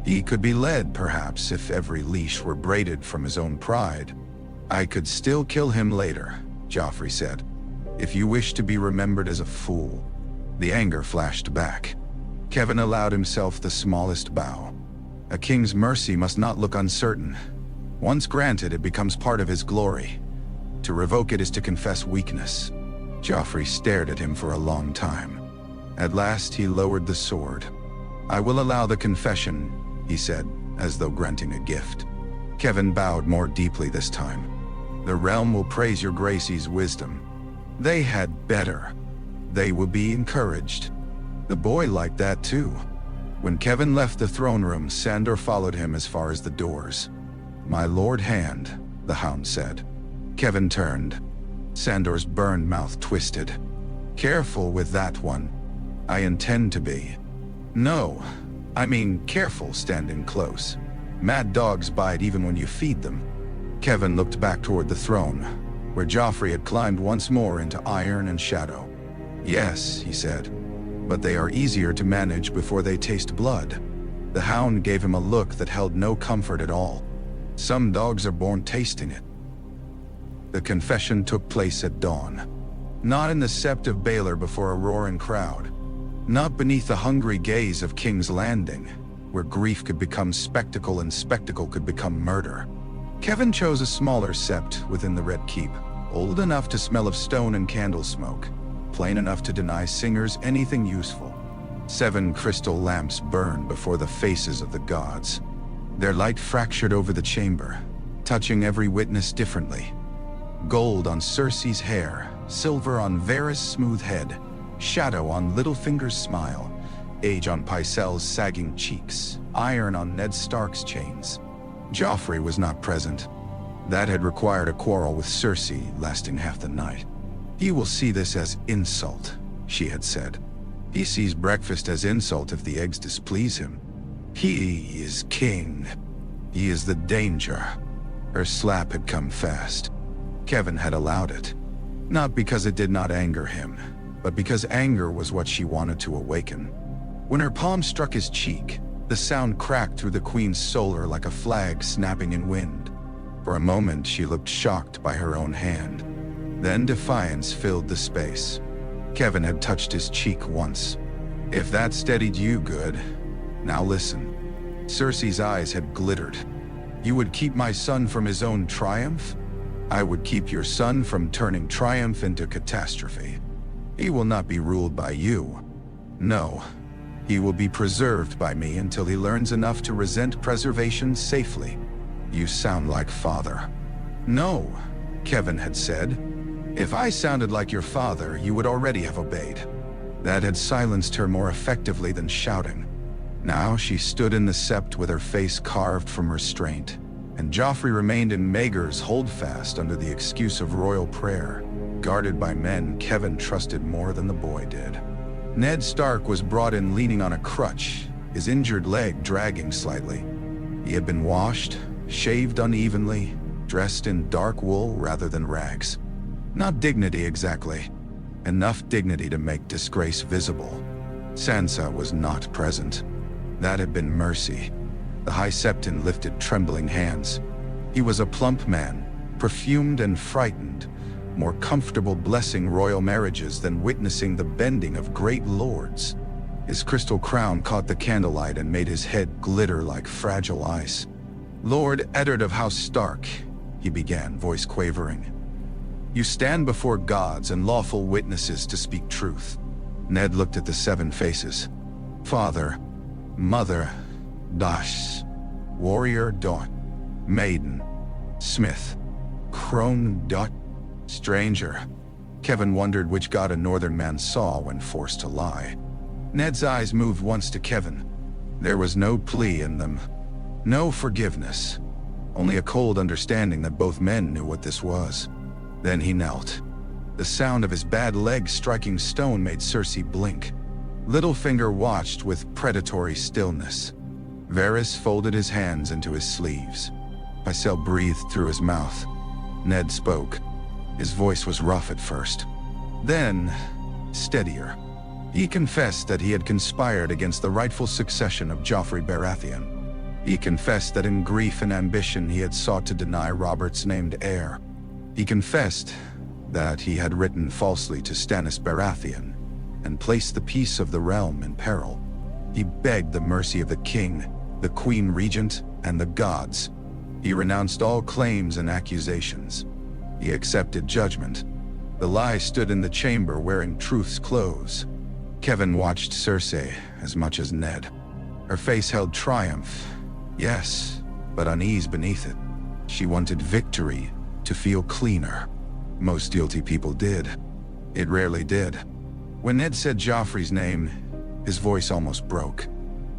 He could be led, perhaps, if every leash were braided from his own pride. I could still kill him later, Joffrey said, if you wish to be remembered as a fool. The anger flashed back. Kevan allowed himself the smallest bow. A king's mercy must not look uncertain. Once granted, it becomes part of his glory. To revoke it is to confess weakness. Joffrey stared at him for a long time. At last he lowered the sword. I will allow the confession, he said, as though granting a gift. Kevan bowed more deeply this time. The realm will praise your Gracie's wisdom. They had better. They will be encouraged. The boy liked that too. When Kevan left the throne room, Sandor followed him as far as the doors. My lord hand, the hound said. Kevan turned. Sandor's burned mouth twisted. Careful with that one. I intend to be. No, I mean careful standing close. Mad dogs bite even when you feed them. Kevan looked back toward the throne, where Joffrey had climbed once more into iron and shadow. Yes, he said, but they are easier to manage before they taste blood. The hound gave him a look that held no comfort at all. Some dogs are born tasting it. The confession took place at dawn. Not in the sept of Baelor before a roaring crowd. Not beneath the hungry gaze of King's Landing, where grief could become spectacle and spectacle could become murder. Kevan chose a smaller sept within the Red Keep, old enough to smell of stone and candle smoke, plain enough to deny singers anything useful. 7 crystal lamps burned before the faces of the gods. Their light fractured over the chamber, touching every witness differently. Gold on Cersei's hair, silver on Varys' smooth head, shadow on Littlefinger's smile, age on Pycelle's sagging cheeks, iron on Ned Stark's chains. Joffrey was not present. That had required a quarrel with Cersei lasting half the night. He will see this as insult, she had said. He sees breakfast as insult if the eggs displease him. He is king. He is the danger. Her slap had come fast. Kevan had allowed it. Not because it did not anger him, but because anger was what she wanted to awaken. When her palm struck his cheek, the sound cracked through the queen's solar like a flag snapping in wind. For a moment, she looked shocked by her own hand. Then defiance filled the space. Kevan had touched his cheek once. If that steadied you, good. Now listen. Cersei's eyes had glittered. You would keep my son from his own triumph? I would keep your son from turning triumph into catastrophe. He will not be ruled by you. No. He will be preserved by me until he learns enough to resent preservation safely. You sound like father. No, Kevan had said. If I sounded like your father, you would already have obeyed. That had silenced her more effectively than shouting. Now she stood in the sept with her face carved from restraint, and Joffrey remained in Maegor's holdfast under the excuse of royal prayer, guarded by men Kevan trusted more than the boy did. Ned Stark was brought in leaning on a crutch, his injured leg dragging slightly. He had been washed, shaved unevenly, dressed in dark wool rather than rags. Not dignity exactly. Enough dignity to make disgrace visible. Sansa was not present. That had been mercy. The High Septon lifted trembling hands. He was a plump man, perfumed and frightened, more comfortable blessing royal marriages than witnessing the bending of great lords. His crystal crown caught the candlelight and made his head glitter like fragile ice. "Lord Eddard of House Stark," he began, voice quavering. "You stand before gods and lawful witnesses to speak truth." Ned looked at the 7 faces. Father, mother, Dash, warrior, Dot, maiden, smith, crone, Dot, stranger. Kevan wondered which god a northern man saw when forced to lie. Ned's eyes moved once to Kevan. There was no plea in them. No forgiveness. Only a cold understanding that both men knew what this was. Then he knelt. The sound of his bad leg striking stone made Cersei blink. Littlefinger watched with predatory stillness. Varys folded his hands into his sleeves. Pycelle breathed through his mouth. Ned spoke. His voice was rough at first. Then, steadier. He confessed that he had conspired against the rightful succession of Joffrey Baratheon. He confessed that in grief and ambition he had sought to deny Robert's named heir. He confessed that he had written falsely to Stannis Baratheon and placed the peace of the realm in peril. He begged the mercy of the king, the queen regent, and the gods. He renounced all claims and accusations. He accepted judgment. The lie stood in the chamber wearing truth's clothes. Kevan watched Cersei as much as Ned. Her face held triumph, yes, but unease beneath it. She wanted victory, to feel cleaner. Most guilty people did. It rarely did. When Ned said Joffrey's name, his voice almost broke.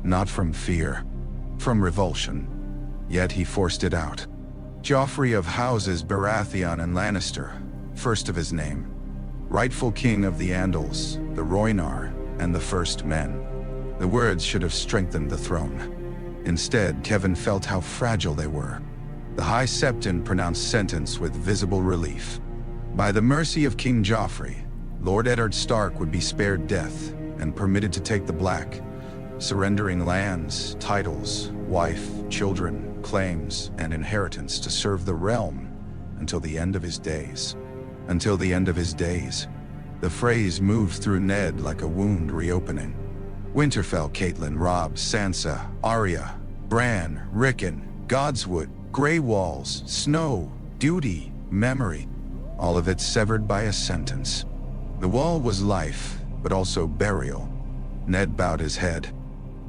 Not from fear, from revulsion. Yet he forced it out. Joffrey of houses Baratheon and Lannister, first of his name. Rightful king of the Andals, the Rhoynar, and the First Men. The words should have strengthened the throne. Instead, Kevan felt how fragile they were. The High Septon pronounced sentence with visible relief. By the mercy of King Joffrey, Lord Eddard Stark would be spared death and permitted to take the Black, surrendering lands, titles, wife, children, claims, and inheritance to serve the realm until the end of his days. Until the end of his days. The phrase moved through Ned like a wound reopening. Winterfell, Catelyn, Robb, Sansa, Arya, Bran, Rickon, Godswood, Grey Walls, snow, duty, memory. All of it severed by a sentence. The wall was life, but also burial. Ned bowed his head.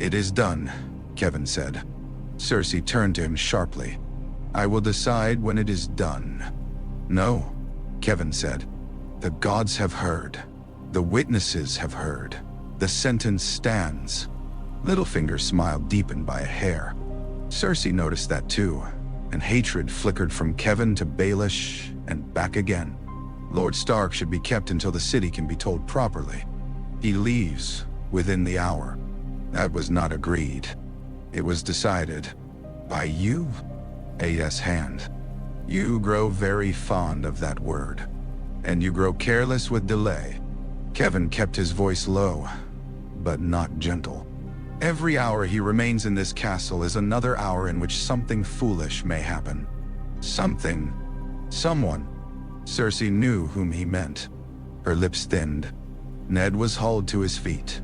"It is done," Kevan said. Cersei turned to him sharply. "I will decide when it is done." "No," Kevan said. "The gods have heard. The witnesses have heard. The sentence stands." Littlefinger smiled, deepened by a hair. Cersei noticed that too, and hatred flickered from Kevan to Baelish and back again. Lord Stark should be kept until the city can be told properly. He leaves within the hour. That was not agreed. It was decided. By you? A yes hand. You grow very fond of that word. And you grow careless with delay. Kevan kept his voice low, but not gentle. Every hour he remains in this castle is another hour in which something foolish may happen. Something. Someone. Cersei knew whom he meant. Her lips thinned. Ned was hauled to his feet.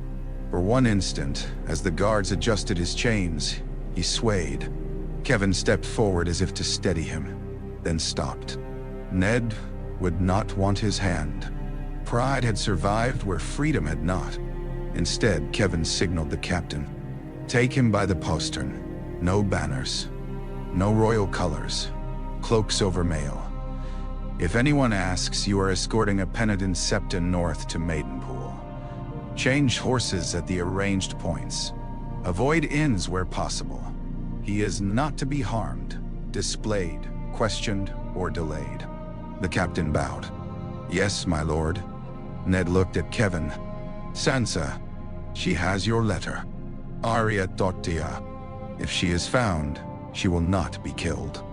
For one instant, as the guards adjusted his chains, he swayed. Kevan stepped forward as if to steady him, then stopped. Ned would not want his hand. Pride had survived where freedom had not. Instead, Kevan signaled the captain. "Take him by the postern. No banners. No royal colors. Cloaks over mail. If anyone asks, you are escorting a penitent septon north to Maidenpool. Change horses at the arranged points. Avoid inns where possible. He is not to be harmed, displayed, questioned, or delayed. The captain bowed. Yes, my lord. Ned looked at Kevan. Sansa, she has your letter. Arya Dottia. If she is found, she will not be killed.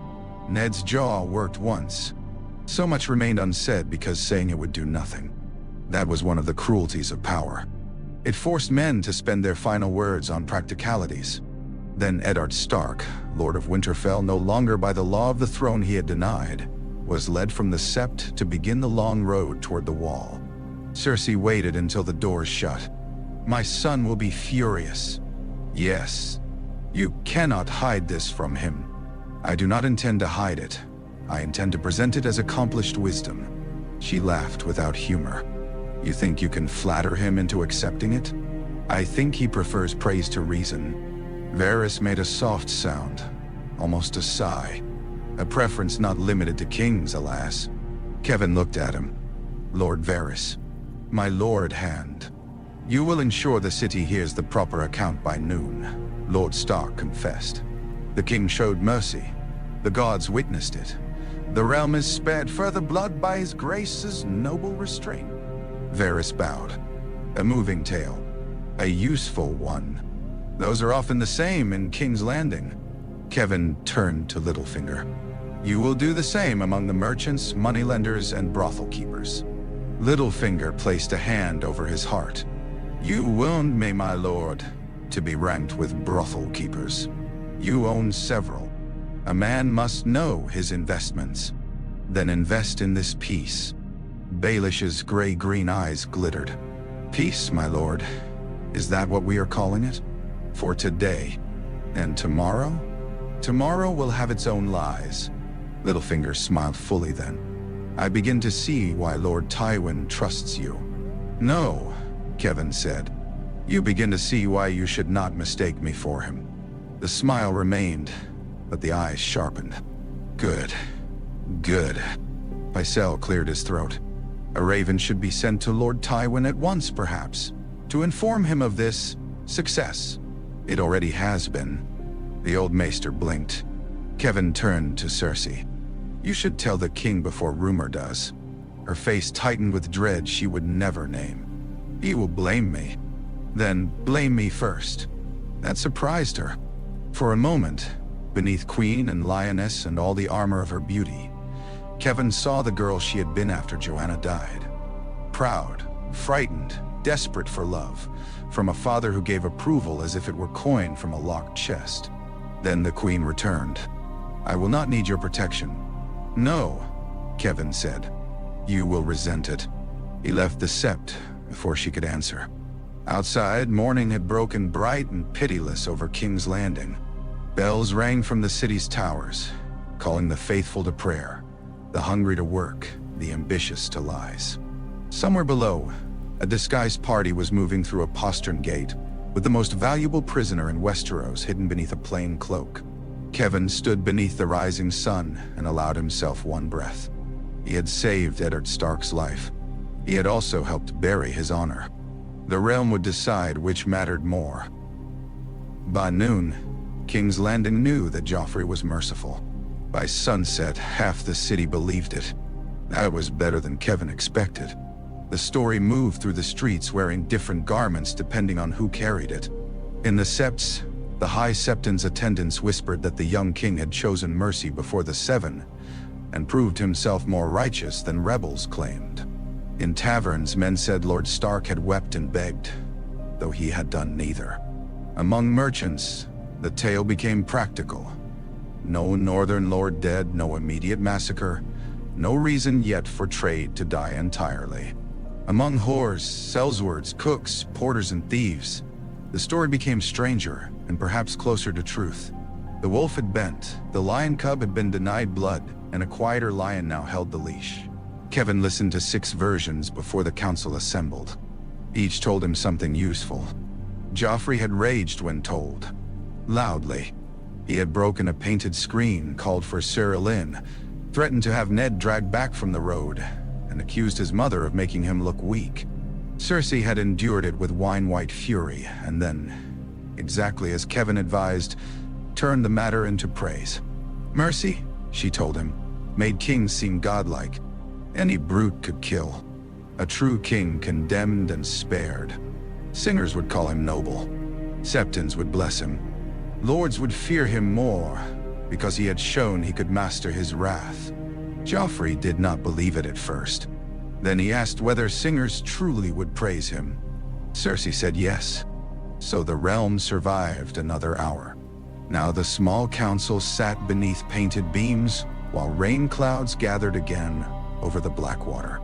Ned's jaw worked once. So much remained unsaid because saying it would do nothing. That was one of the cruelties of power. It forced men to spend their final words on practicalities. Then Eddard Stark, Lord of Winterfell, no longer by the law of the throne he had denied, was led from the sept to begin the long road toward the wall. Cersei waited until the doors shut. My son will be furious. Yes, you cannot hide this from him. I do not intend to hide it. I intend to present it as accomplished wisdom. She laughed without humor. You think you can flatter him into accepting it? I think he prefers praise to reason. Varys made a soft sound, almost a sigh. A preference not limited to kings, alas. Kevan looked at him. Lord Varys. My Lord Hand. You will ensure the city hears the proper account by noon, Lord Stark confessed. The king showed mercy. The gods witnessed it. The realm is spared further blood by his grace's noble restraint. Varys bowed. A moving tale. A useful one. Those are often the same in King's Landing. Kevan turned to Littlefinger. You will do the same among the merchants, moneylenders, and brothel keepers. Littlefinger placed a hand over his heart. You wound me, my lord, to be ranked with brothel keepers. You own several. A man must know his investments. Then invest in this peace. Baelish's gray-green eyes glittered. Peace, my lord. Is that what we are calling it? For today. And tomorrow? Tomorrow will have its own lies. Littlefinger smiled fully then. I begin to see why Lord Tywin trusts you. No, Kevan said. You begin to see why you should not mistake me for him. The smile remained, but the eyes sharpened. Good. Good. Pycelle cleared his throat. A raven should be sent to Lord Tywin at once, perhaps, to inform him of this success. It already has been. The old maester blinked. Kevan turned to Cersei. You should tell the king before rumor does. Her face tightened with dread she would never name. He will blame me. Then blame me first. That surprised her. For a moment, beneath queen and lioness and all the armor of her beauty, Kevan saw the girl she had been after Joanna died. Proud, frightened, desperate for love, from a father who gave approval as if it were coin from a locked chest. Then the queen returned. I will not need your protection. No, Kevan said. You will resent it. He left the sept before she could answer. Outside, morning had broken bright and pitiless over King's Landing. Bells rang from the city's towers, calling the faithful to prayer, the hungry to work, the ambitious to lies. Somewhere below, a disguised party was moving through a postern gate, with the most valuable prisoner in Westeros hidden beneath a plain cloak. Kevan stood beneath the rising sun and allowed himself one breath. He had saved Eddard Stark's life. He had also helped bury his honor. The realm would decide which mattered more. By noon, King's Landing knew that Joffrey was merciful. By sunset, half the city believed it. That was better than Kevan expected. The story moved through the streets wearing different garments depending on who carried it. In the septs, the High Septon's attendants whispered that the young king had chosen mercy before the Seven, and proved himself more righteous than rebels claimed. In taverns, men said Lord Stark had wept and begged, though he had done neither. Among merchants, the tale became practical. No northern lord dead, no immediate massacre, no reason yet for trade to die entirely. Among whores, sellswords, cooks, porters, and thieves, the story became stranger and perhaps closer to truth. The wolf had bent, the lion cub had been denied blood, and a quieter lion now held the leash. Kevan listened to 6 versions before the council assembled. Each told him something useful. Joffrey had raged when told. Loudly. He had broken a painted screen, called for Sir Lynn, threatened to have Ned dragged back from the road, and accused his mother of making him look weak. Cersei had endured it with wine-white fury, and then exactly as Kevan advised, turned the matter into praise. Mercy, she told him, made kings seem godlike. Any brute could kill. A true king condemned and spared. Singers would call him noble. Septons would bless him. Lords would fear him more, because he had shown he could master his wrath. Joffrey did not believe it at first. Then he asked whether singers truly would praise him. Cersei said yes. So the realm survived another hour. Now the small council sat beneath painted beams, while rain clouds gathered again over the Blackwater.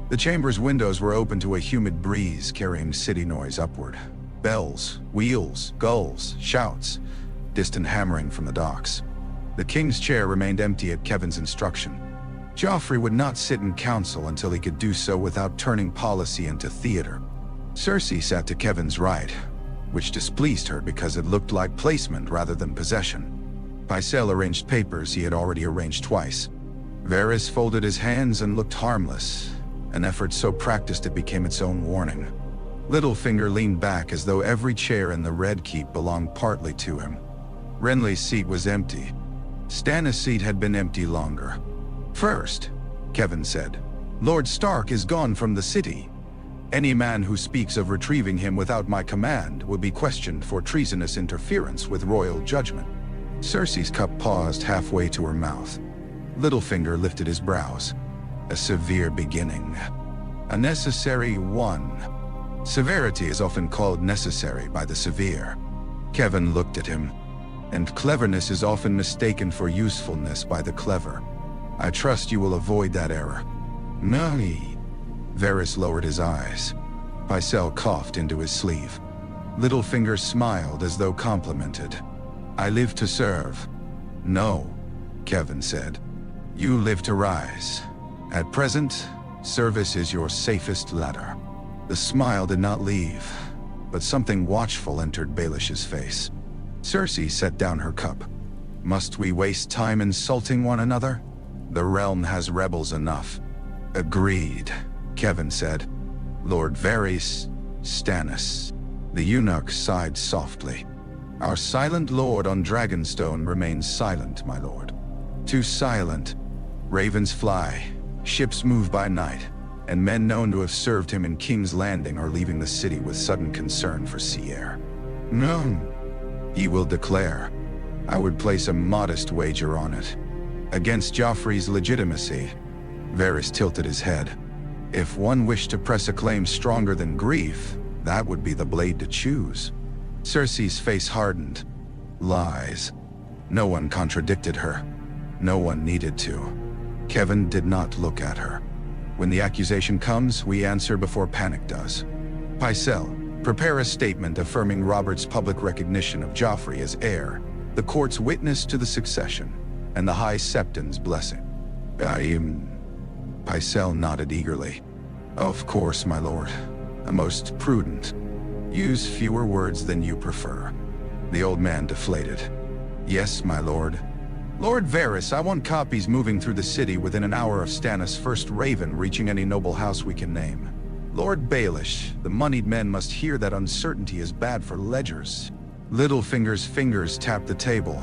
The chamber's windows were open to a humid breeze carrying city noise upward. Bells, wheels, gulls, shouts, distant hammering from the docks. The king's chair remained empty at Kevan's instruction. Joffrey would not sit in council until he could do so without turning policy into theater. Cersei sat to Kevan's right, which displeased her because it looked like placement rather than possession. Pycelle arranged papers he had already arranged twice. Varys folded his hands and looked harmless, an effort so practiced it became its own warning. Littlefinger leaned back as though every chair in the Red Keep belonged partly to him. Renly's seat was empty. Stannis' seat had been empty longer. First, Kevan said, Lord Stark is gone from the city. Any man who speaks of retrieving him without my command will be questioned for treasonous interference with royal judgment. Cersei's cup paused halfway to her mouth. Littlefinger lifted his brows. A severe beginning. A necessary one. Severity is often called necessary by the severe. Kevan looked at him. And cleverness is often mistaken for usefulness by the clever. I trust you will avoid that error. Nay. Varys lowered his eyes. Pycelle coughed into his sleeve. Littlefinger smiled as though complimented. I live to serve. No, Kevan said. You live to rise. At present, service is your safest ladder. The smile did not leave, but something watchful entered Baelish's face. Cersei set down her cup. Must we waste time insulting one another? The realm has rebels enough. Agreed, Kevan said. Lord Varys, Stannis. The eunuch sighed softly. Our silent lord on Dragonstone remains silent, my lord. Too silent. Ravens fly, ships move by night, and men known to have served him in King's Landing are leaving the city with sudden concern for sea air. No, he will declare. I would place a modest wager on it. Against Joffrey's legitimacy. Varys tilted his head. If one wished to press a claim stronger than grief, that would be the blade to choose. Cersei's face hardened. Lies. No one contradicted her. No one needed to. Kevan did not look at her. When the accusation comes, we answer before panic does. Pycelle, prepare a statement affirming Robert's public recognition of Joffrey as heir, the court's witness to the succession, and the High Septon's blessing. Pycelle nodded eagerly. Of course, my lord. A most prudent. Use fewer words than you prefer. The old man deflated. Yes, my lord. Lord Varys, I want copies moving through the city within an hour of Stannis' first raven reaching any noble house we can name. Lord Baelish, the moneyed men must hear that uncertainty is bad for ledgers. Littlefinger's fingers tapped the table.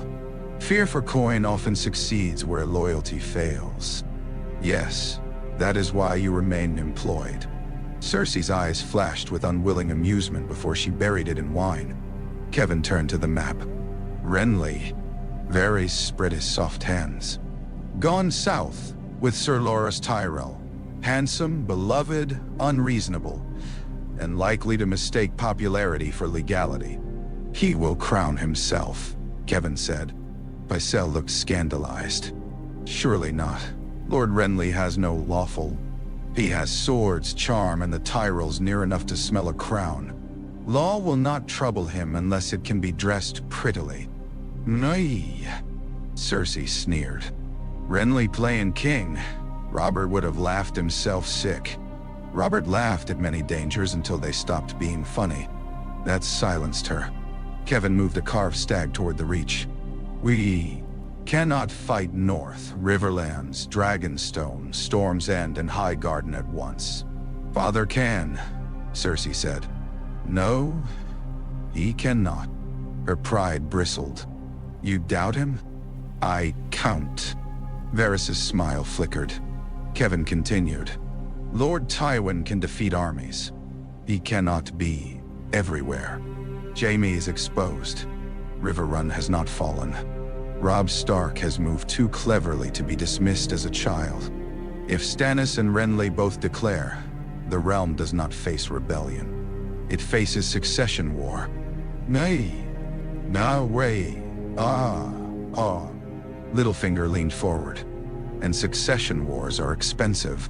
Fear for coin often succeeds where loyalty fails. Yes, that is why you remain employed. Cersei's eyes flashed with unwilling amusement before she buried it in wine. Kevan turned to the map. Renly. Varys spread his soft hands. Gone south with Sir Loras Tyrell. Handsome, beloved, unreasonable, and likely to mistake popularity for legality. He will crown himself, Kevan said. Pycelle looked scandalized. Surely not. Lord Renly has no lawful. He has swords, charm, and the Tyrells near enough to smell a crown. Law will not trouble him unless it can be dressed prettily. Nay, Cersei sneered. Renly playing king. Robert would have laughed himself sick. Robert laughed at many dangers until they stopped being funny. That silenced her. Kevan moved a carved stag toward the reach. We cannot fight north, Riverlands, Dragonstone, Storm's End, and Highgarden at once. Father can, Cersei said. No, he cannot. Her pride bristled. You doubt him? I count. Varys' smile flickered. Kevan continued. Lord Tywin can defeat armies. He cannot be everywhere. Jaime is exposed. Riverrun has not fallen. Robb Stark has moved too cleverly to be dismissed as a child. If Stannis and Renly both declare, the realm does not face rebellion. It faces succession war. Nay, no way, Littlefinger leaned forward. And succession wars are expensive.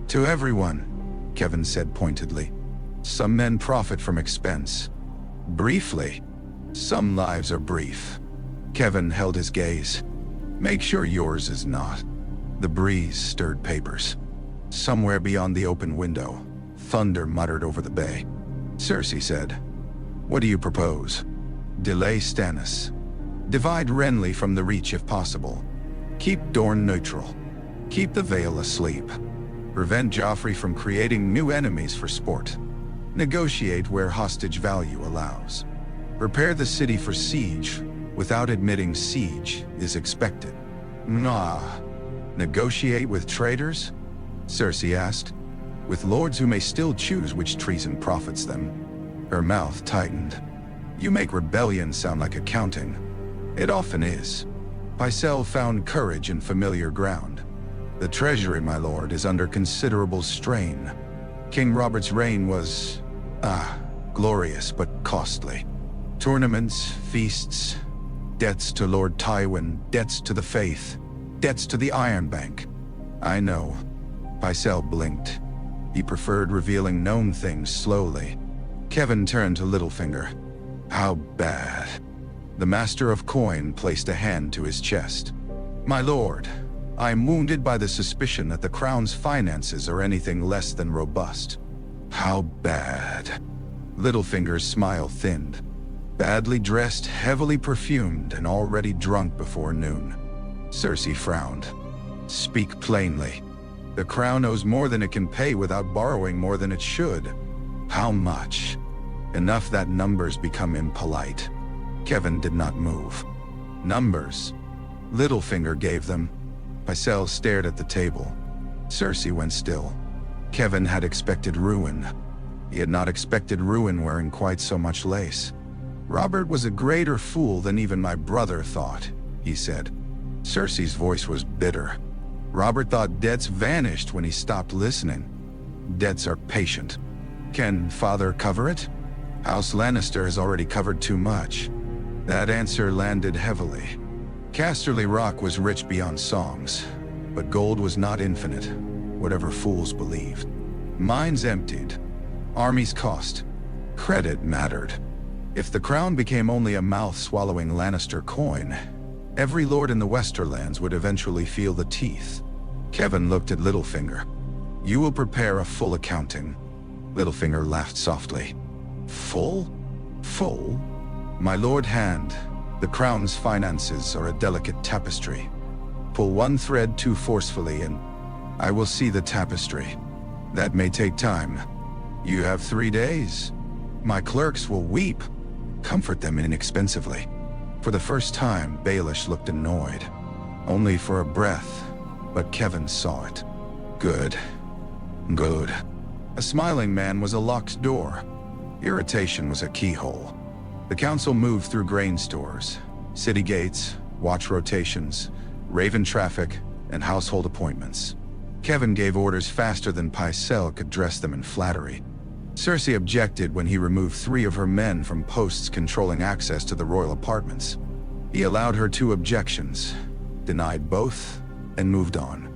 To everyone, Kevan said pointedly. Some men profit from expense. Briefly. Some lives are brief. Kevan held his gaze. Make sure yours is not. The breeze stirred papers. Somewhere beyond the open window, thunder muttered over the bay. Cersei said, What do you propose? Delay Stannis. Divide Renly from the Reach if possible. Keep Dorne neutral. Keep the Vale asleep. Prevent Joffrey from creating new enemies for sport. Negotiate where hostage value allows. Prepare the city for siege without admitting siege is expected. Negotiate with traitors? Cersei asked. With lords who may still choose which treason profits them. Her mouth tightened. You make rebellion sound like accounting. It often is. Pycelle found courage in familiar ground. The treasury, my lord, is under considerable strain. King Robert's reign was, glorious but costly. Tournaments, feasts, debts to Lord Tywin, debts to the faith, debts to the Iron Bank. I know. Pycelle blinked. He preferred revealing known things slowly. Kevan turned to Littlefinger. How bad? The Master of Coin placed a hand to his chest. My lord, I am wounded by the suspicion that the Crown's finances are anything less than robust. How bad? Littlefinger's smile thinned. Badly dressed, heavily perfumed, and already drunk before noon. Cersei frowned. Speak plainly. The Crown owes more than it can pay without borrowing more than it should. How much? Enough that numbers become impolite. Kevan did not move. Numbers. Littlefinger gave them. Pycelle stared at the table. Cersei went still. Kevan had expected ruin. He had not expected ruin wearing quite so much lace. Robert was a greater fool than even my brother thought, he said. Cersei's voice was bitter. Robert thought debts vanished when he stopped listening. Debts are patient. Can father cover it? House Lannister has already covered too much. That answer landed heavily. Casterly Rock was rich beyond songs, but gold was not infinite, whatever fools believed. Mines emptied. Armies cost. Credit mattered. If the Crown became only a mouth-swallowing Lannister coin, every lord in the Westerlands would eventually feel the teeth. Kevan looked at Littlefinger. You will prepare a full accounting. Littlefinger laughed softly. Full? Full? My lord Hand, the Crown's finances are a delicate tapestry. Pull one thread too forcefully and I will see the tapestry. That may take time. You have 3 days. My clerks will weep. Comfort them inexpensively. For the first time, Baelish looked annoyed. Only for a breath, but Kevan saw it. Good. Good. A smiling man was a locked door. Irritation was a keyhole. The council moved through grain stores, city gates, watch rotations, raven traffic, and household appointments. Kevan gave orders faster than Pycelle could dress them in flattery. Cersei objected when he removed 3 of her men from posts controlling access to the royal apartments. He allowed her 2 objections, denied both, and moved on.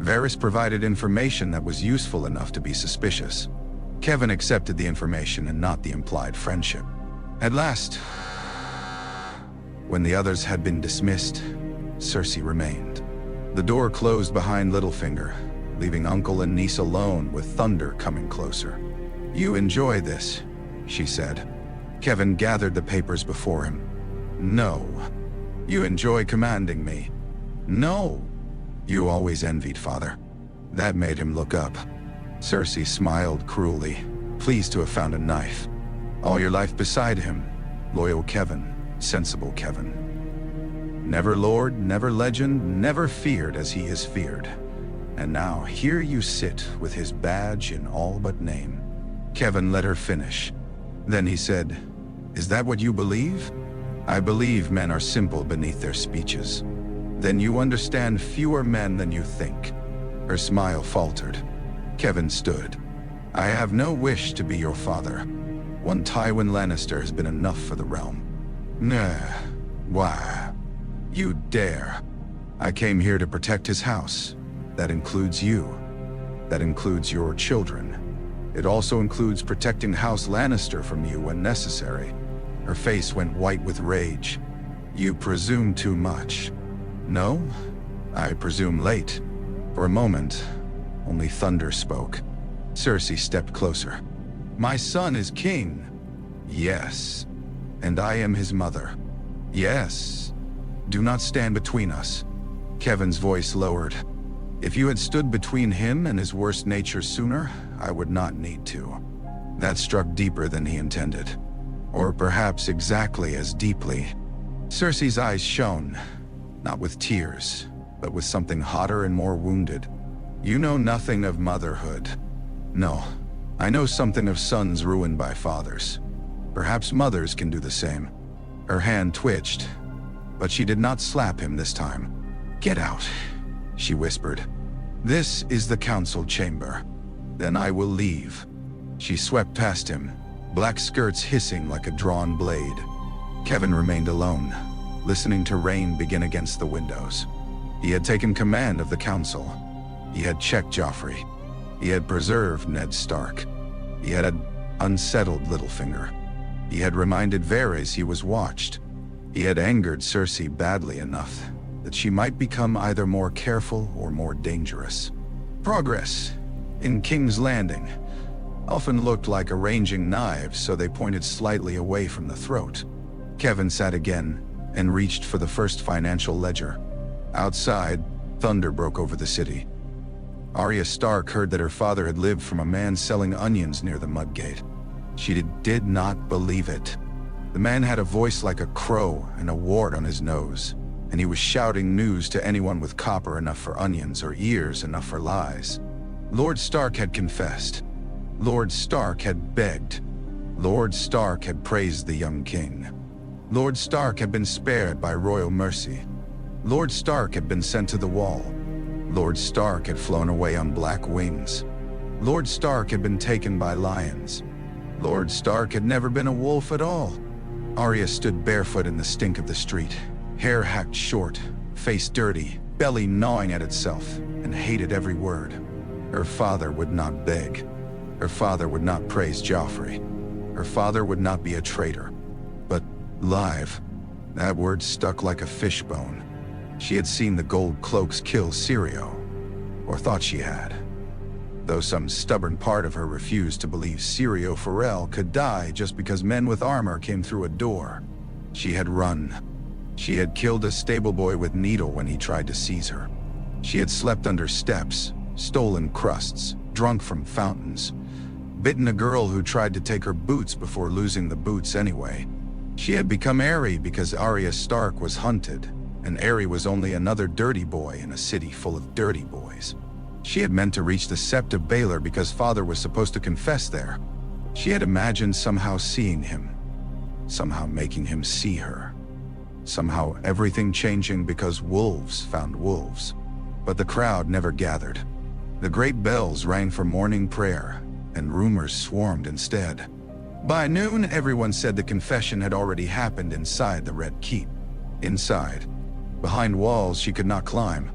Varys provided information that was useful enough to be suspicious. Kevan accepted the information and not the implied friendship. At last, when the others had been dismissed, Cersei remained. The door closed behind Littlefinger, leaving uncle and niece alone with thunder coming closer. You enjoy this, she said. Kevan gathered the papers before him. No. You enjoy commanding me. No. You always envied father. That made him look up. Cersei smiled cruelly, pleased to have found a knife. All your life beside him, loyal Kevan, sensible, Kevan. Never lord, never legend, never feared as he is feared. And now here you sit with his badge in all but name." Kevan let her finish. Then he said, "Is that what you believe?" "I believe men are simple beneath their speeches." "Then you understand fewer men than you think." Her smile faltered. Kevan stood. "I have no wish to be your father. One Tywin Lannister has been enough for the realm." "Nah, why? You dare." "I came here to protect his house. That includes you. That includes your children. It also includes protecting House Lannister from you when necessary." Her face went white with rage. "You presume too much." "No, I presume late." For a moment, only thunder spoke. Cersei stepped closer. "My son is king." "Yes. And I am his mother." "Yes. Do not stand between us." Kevan's voice lowered. "If you had stood between him and his worst nature sooner, I would not need to." That struck deeper than he intended. Or perhaps exactly as deeply. Cersei's eyes shone, not with tears, but with something hotter and more wounded. "You know nothing of motherhood." "No, I know something of sons ruined by fathers. Perhaps mothers can do the same." Her hand twitched, but she did not slap him this time. "Get out," she whispered. "This is the council chamber. Then I will leave." She swept past him, black skirts hissing like a drawn blade. Kevan remained alone, listening to rain begin against the windows. He had taken command of the council. He had checked Joffrey. He had preserved Ned Stark. He had unsettled Littlefinger. He had reminded Varys he was watched. He had angered Cersei badly enough that she might become either more careful or more dangerous. Progress in King's Landing often looked like arranging knives so they pointed slightly away from the throat. Kevan sat again and reached for the first financial ledger. Outside, thunder broke over the city. Arya Stark heard that her father had lived from a man selling onions near the Mudgate. She did not believe it. The man had a voice like a crow and a wart on his nose, and he was shouting news to anyone with copper enough for onions or ears enough for lies. Lord Stark had confessed. Lord Stark had begged. Lord Stark had praised the young king. Lord Stark had been spared by royal mercy. Lord Stark had been sent to the wall. Lord Stark had flown away on black wings. Lord Stark had been taken by lions. Lord Stark had never been a wolf at all. Arya stood barefoot in the stink of the street, hair hacked short, face dirty, belly gnawing at itself, and hated every word. Her father would not beg. Her father would not praise Joffrey. Her father would not be a traitor. But live, that word stuck like a fishbone. She had seen the gold cloaks kill Syrio, or thought she had. Though some stubborn part of her refused to believe Syrio Forel could die just because men with armor came through a door. She had run. She had killed a stable boy with needle when he tried to seize her. She had slept under steps, stolen crusts, drunk from fountains, bitten a girl who tried to take her boots before losing the boots anyway. She had become Arry because Arya Stark was hunted, and Arry was only another dirty boy in a city full of dirty boys. She had meant to reach the Sept of Baelor because father was supposed to confess there. She had imagined somehow seeing him, somehow making him see her, somehow everything changing because wolves found wolves. But the crowd never gathered. The great bells rang for morning prayer, and rumors swarmed instead. By noon, everyone said the confession had already happened inside the Red Keep. Inside, behind walls she could not climb.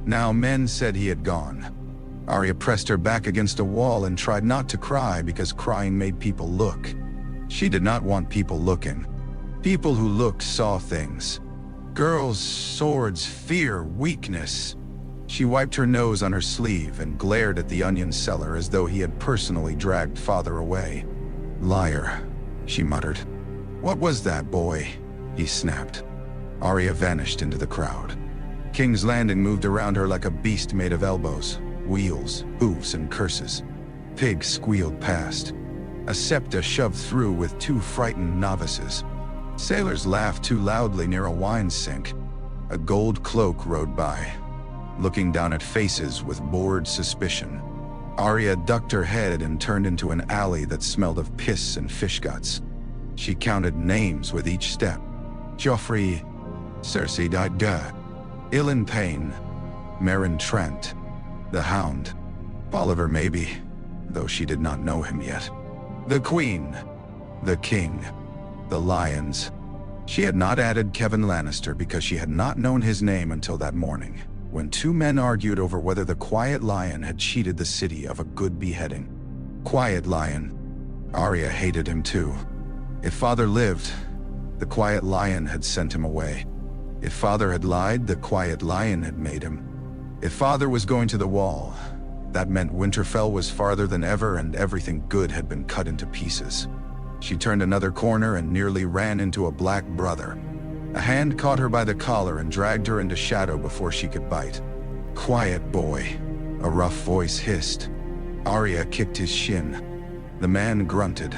Now men said he had gone. Arya pressed her back against a wall and tried not to cry because crying made people look. She did not want people looking. People who looked saw things. Girls, swords, fear, weakness. She wiped her nose on her sleeve and glared at the onion seller as though he had personally dragged father away. "Liar," she muttered. "What was that, boy?" he snapped. Arya vanished into the crowd. King's Landing moved around her like a beast made of elbows, wheels, hooves, and curses. Pigs squealed past. A septa shoved through with two frightened novices. Sailors laughed too loudly near a wine sink. A gold cloak rode by, looking down at faces with bored suspicion. Arya ducked her head and turned into an alley that smelled of piss and fish guts. She counted names with each step. Joffrey, Cersei died, ill in pain, Meryn Trent, the Hound, Oliver maybe, though she did not know him yet. The Queen, the King, the Lions. She had not added Kevan Lannister because she had not known his name until that morning, when two men argued over whether the Quiet Lion had cheated the city of a good beheading. Quiet Lion. Arya hated him too. If Father lived, the Quiet Lion had sent him away. If Father had lied, the Quiet Lion had made him. If Father was going to the Wall, that meant Winterfell was farther than ever and everything good had been cut into pieces. She turned another corner and nearly ran into a black brother. A hand caught her by the collar and dragged her into shadow before she could bite. "Quiet, boy," a rough voice hissed. Arya kicked his shin. The man grunted.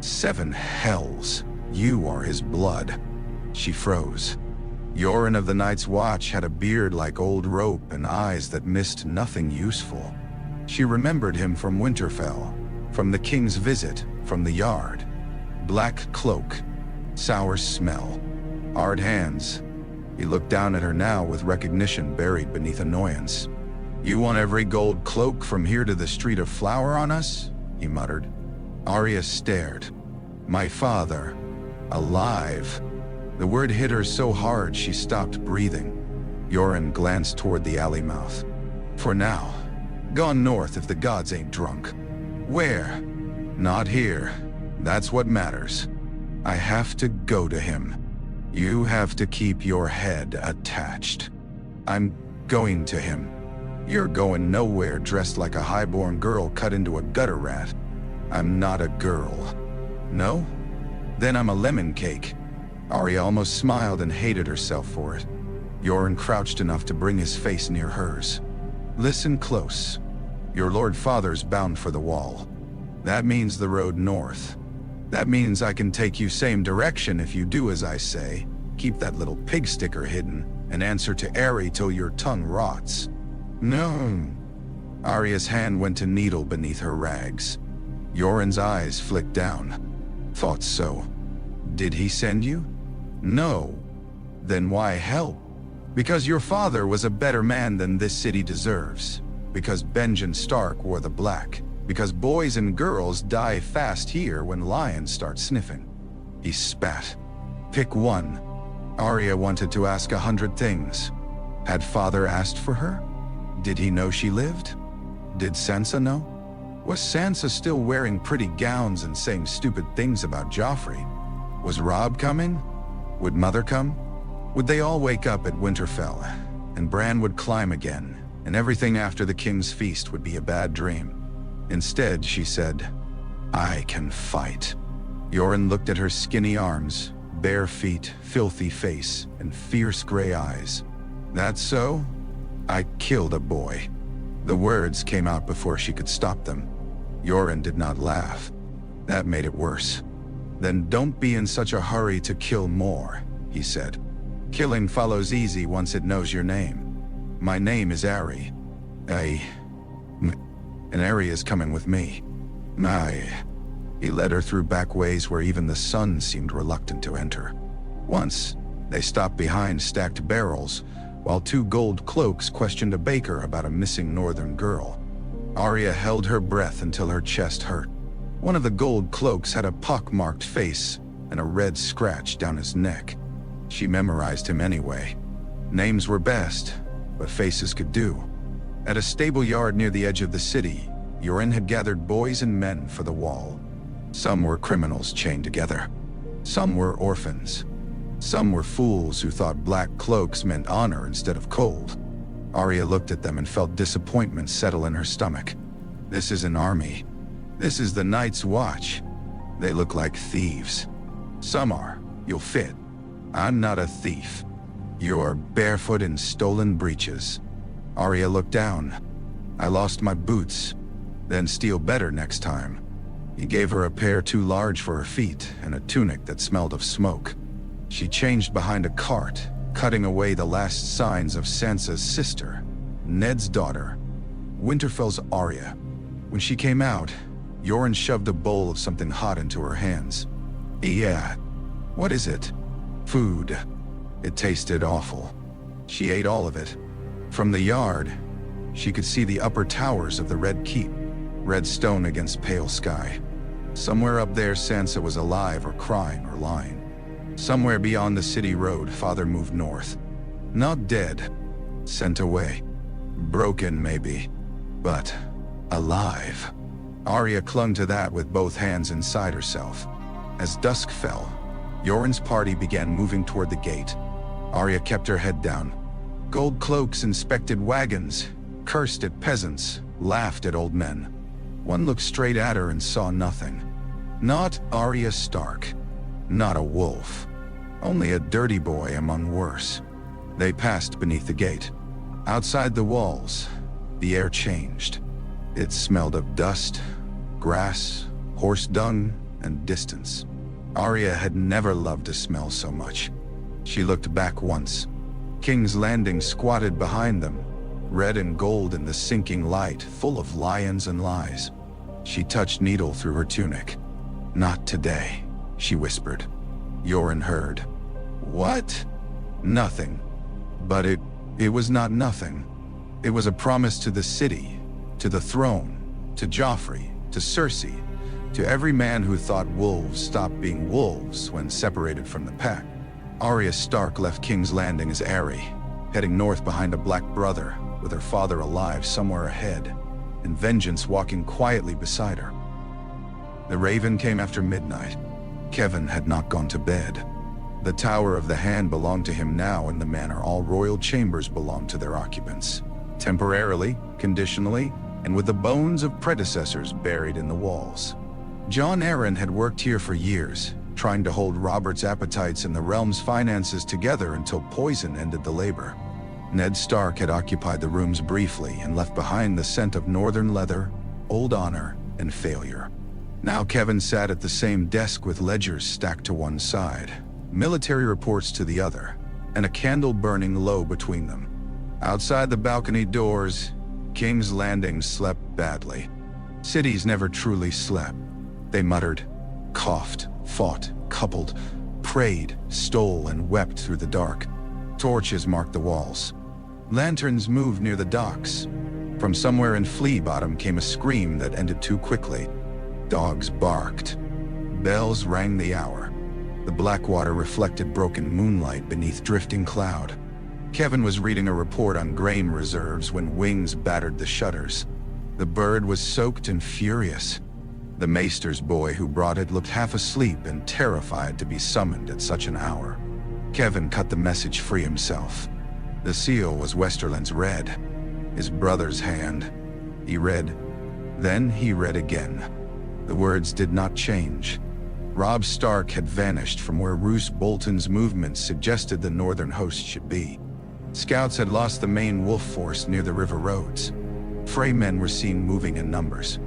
"7 hells, you are his blood." She froze. Yoren of the Night's Watch had a beard like old rope and eyes that missed nothing useful. She remembered him from Winterfell, from the king's visit, from the yard. Black cloak, sour smell, hard hands. He looked down at her now with recognition buried beneath annoyance. "You want every gold cloak from here to the Street of Flower on us?" he muttered. Arya stared. "My father, alive." The word hit her so hard she stopped breathing. Yoren glanced toward the alley mouth. "For now. Gone north if the gods ain't drunk." "Where?" "Not here. That's what matters. I have to go to him. You have to keep your head attached." "I'm going to him." "You're going nowhere dressed like a highborn girl cut into a gutter rat." "I'm not a girl." "No? Then I'm a lemon cake." Arya almost smiled and hated herself for it. Yoren crouched enough to bring his face near hers. "Listen close. Your Lord Father's bound for the Wall. That means the road north. That means I can take you same direction if you do as I say. Keep that little pig sticker hidden and answer to Arry till your tongue rots." "No." Arya's hand went to needle beneath her rags. Yoren's eyes flicked down. "Thought so. Did he send you?" "No." "Then why help?" "Because your father was a better man than this city deserves. Because Benjen Stark wore the black. Because boys and girls die fast here when lions start sniffing." He spat. "Pick one." Arya wanted to ask 100 things. Had Father asked for her? Did he know she lived? Did Sansa know? Was Sansa still wearing pretty gowns and saying stupid things about Joffrey? Was Robb coming? Would Mother come? Would they all wake up at Winterfell, and Bran would climb again, and everything after the king's feast would be a bad dream? Instead, she said, "I can fight." Yoren looked at her skinny arms, bare feet, filthy face, and fierce gray eyes. "That's so? I killed a boy." The words came out before she could stop them. Yoren did not laugh. That made it worse. "Then don't be in such a hurry to kill more," he said. "Killing follows easy once it knows your name. My name is Arry. And Arry is coming with me." He led her through back ways where even the sun seemed reluctant to enter. Once, they stopped behind stacked barrels, while 2 gold cloaks questioned a baker about a missing northern girl. Arya held her breath until her chest hurt. One of the gold cloaks had a pock-marked face and a red scratch down his neck. She memorized him anyway. Names were best, but faces could do. At a stable yard near the edge of the city, Yoren had gathered boys and men for the Wall. Some were criminals chained together. Some were orphans. Some were fools who thought black cloaks meant honor instead of cold. Arya looked at them and felt disappointment settle in her stomach. This is an army. This is the Night's Watch. They look like thieves. Some are. You'll fit. I'm not a thief. You're barefoot in stolen breeches. Arya looked down. "I lost my boots. Then steal better next time." He gave her a pair too large for her feet and a tunic that smelled of smoke. She changed behind a cart, cutting away the last signs of Sansa's sister, Ned's daughter, Winterfell's Arya. When she came out, Yoren shoved a bowl of something hot into her hands. Yeah. What is it? Food. It tasted awful. She ate all of it. From the yard, she could see the upper towers of the Red Keep, red stone against pale sky. Somewhere up there, Sansa was alive or crying or lying. Somewhere beyond the city road, father moved north. Not dead. Sent away. Broken, maybe. But alive. Arya clung to that with both hands inside herself. As dusk fell, Yoren's party began moving toward the gate. Arya kept her head down. Gold cloaks inspected wagons, cursed at peasants, laughed at old men. One looked straight at her and saw nothing. Not Arya Stark. Not a wolf. Only a dirty boy among worse. They passed beneath the gate. Outside the walls, the air changed. It smelled of dust, grass, horse dung, and distance. Arya had never loved a smell so much. She looked back once. King's Landing squatted behind them, red and gold in the sinking light, full of lions and lies. She touched Needle through her tunic. Not today, she whispered. Yoren heard. What? Nothing. But it was not nothing. It was a promise to the city, to the throne, to Joffrey, to Cersei, to every man who thought wolves stopped being wolves when separated from the pack. Arya Stark left King's Landing as Arry, heading north behind a black brother, with her father alive somewhere ahead, and vengeance walking quietly beside her. The Raven came after midnight. Kevan had not gone to bed. The Tower of the Hand belonged to him now, and the manor all royal chambers belonged to their occupants. Temporarily, conditionally, and with the bones of predecessors buried in the walls. Jon Arryn had worked here for years, trying to hold Robert's appetites and the realm's finances together until poison ended the labor. Ned Stark had occupied the rooms briefly and left behind the scent of northern leather, old honor, and failure. Now Kevan sat at the same desk with ledgers stacked to one side, military reports to the other, and a candle burning low between them. Outside the balcony doors, King's Landing slept badly. Cities never truly slept. They muttered, coughed, fought, coupled, prayed, stole, and wept through the dark. Torches marked the walls. Lanterns moved near the docks. From somewhere in Flea Bottom came a scream that ended too quickly. Dogs barked. Bells rang the hour. The Blackwater reflected broken moonlight beneath drifting cloud. Kevan was reading a report on grain reserves when wings battered the shutters. The bird was soaked and furious. The maester's boy who brought it looked half asleep and terrified to be summoned at such an hour. Kevan cut the message free himself. The seal was Westerland's red, his brother's hand. He read, then he read again. The words did not change. Robb Stark had vanished from where Roose Bolton's movements suggested the northern host should be. Scouts had lost the main wolf force near the river roads. Frey men were seen moving in numbers.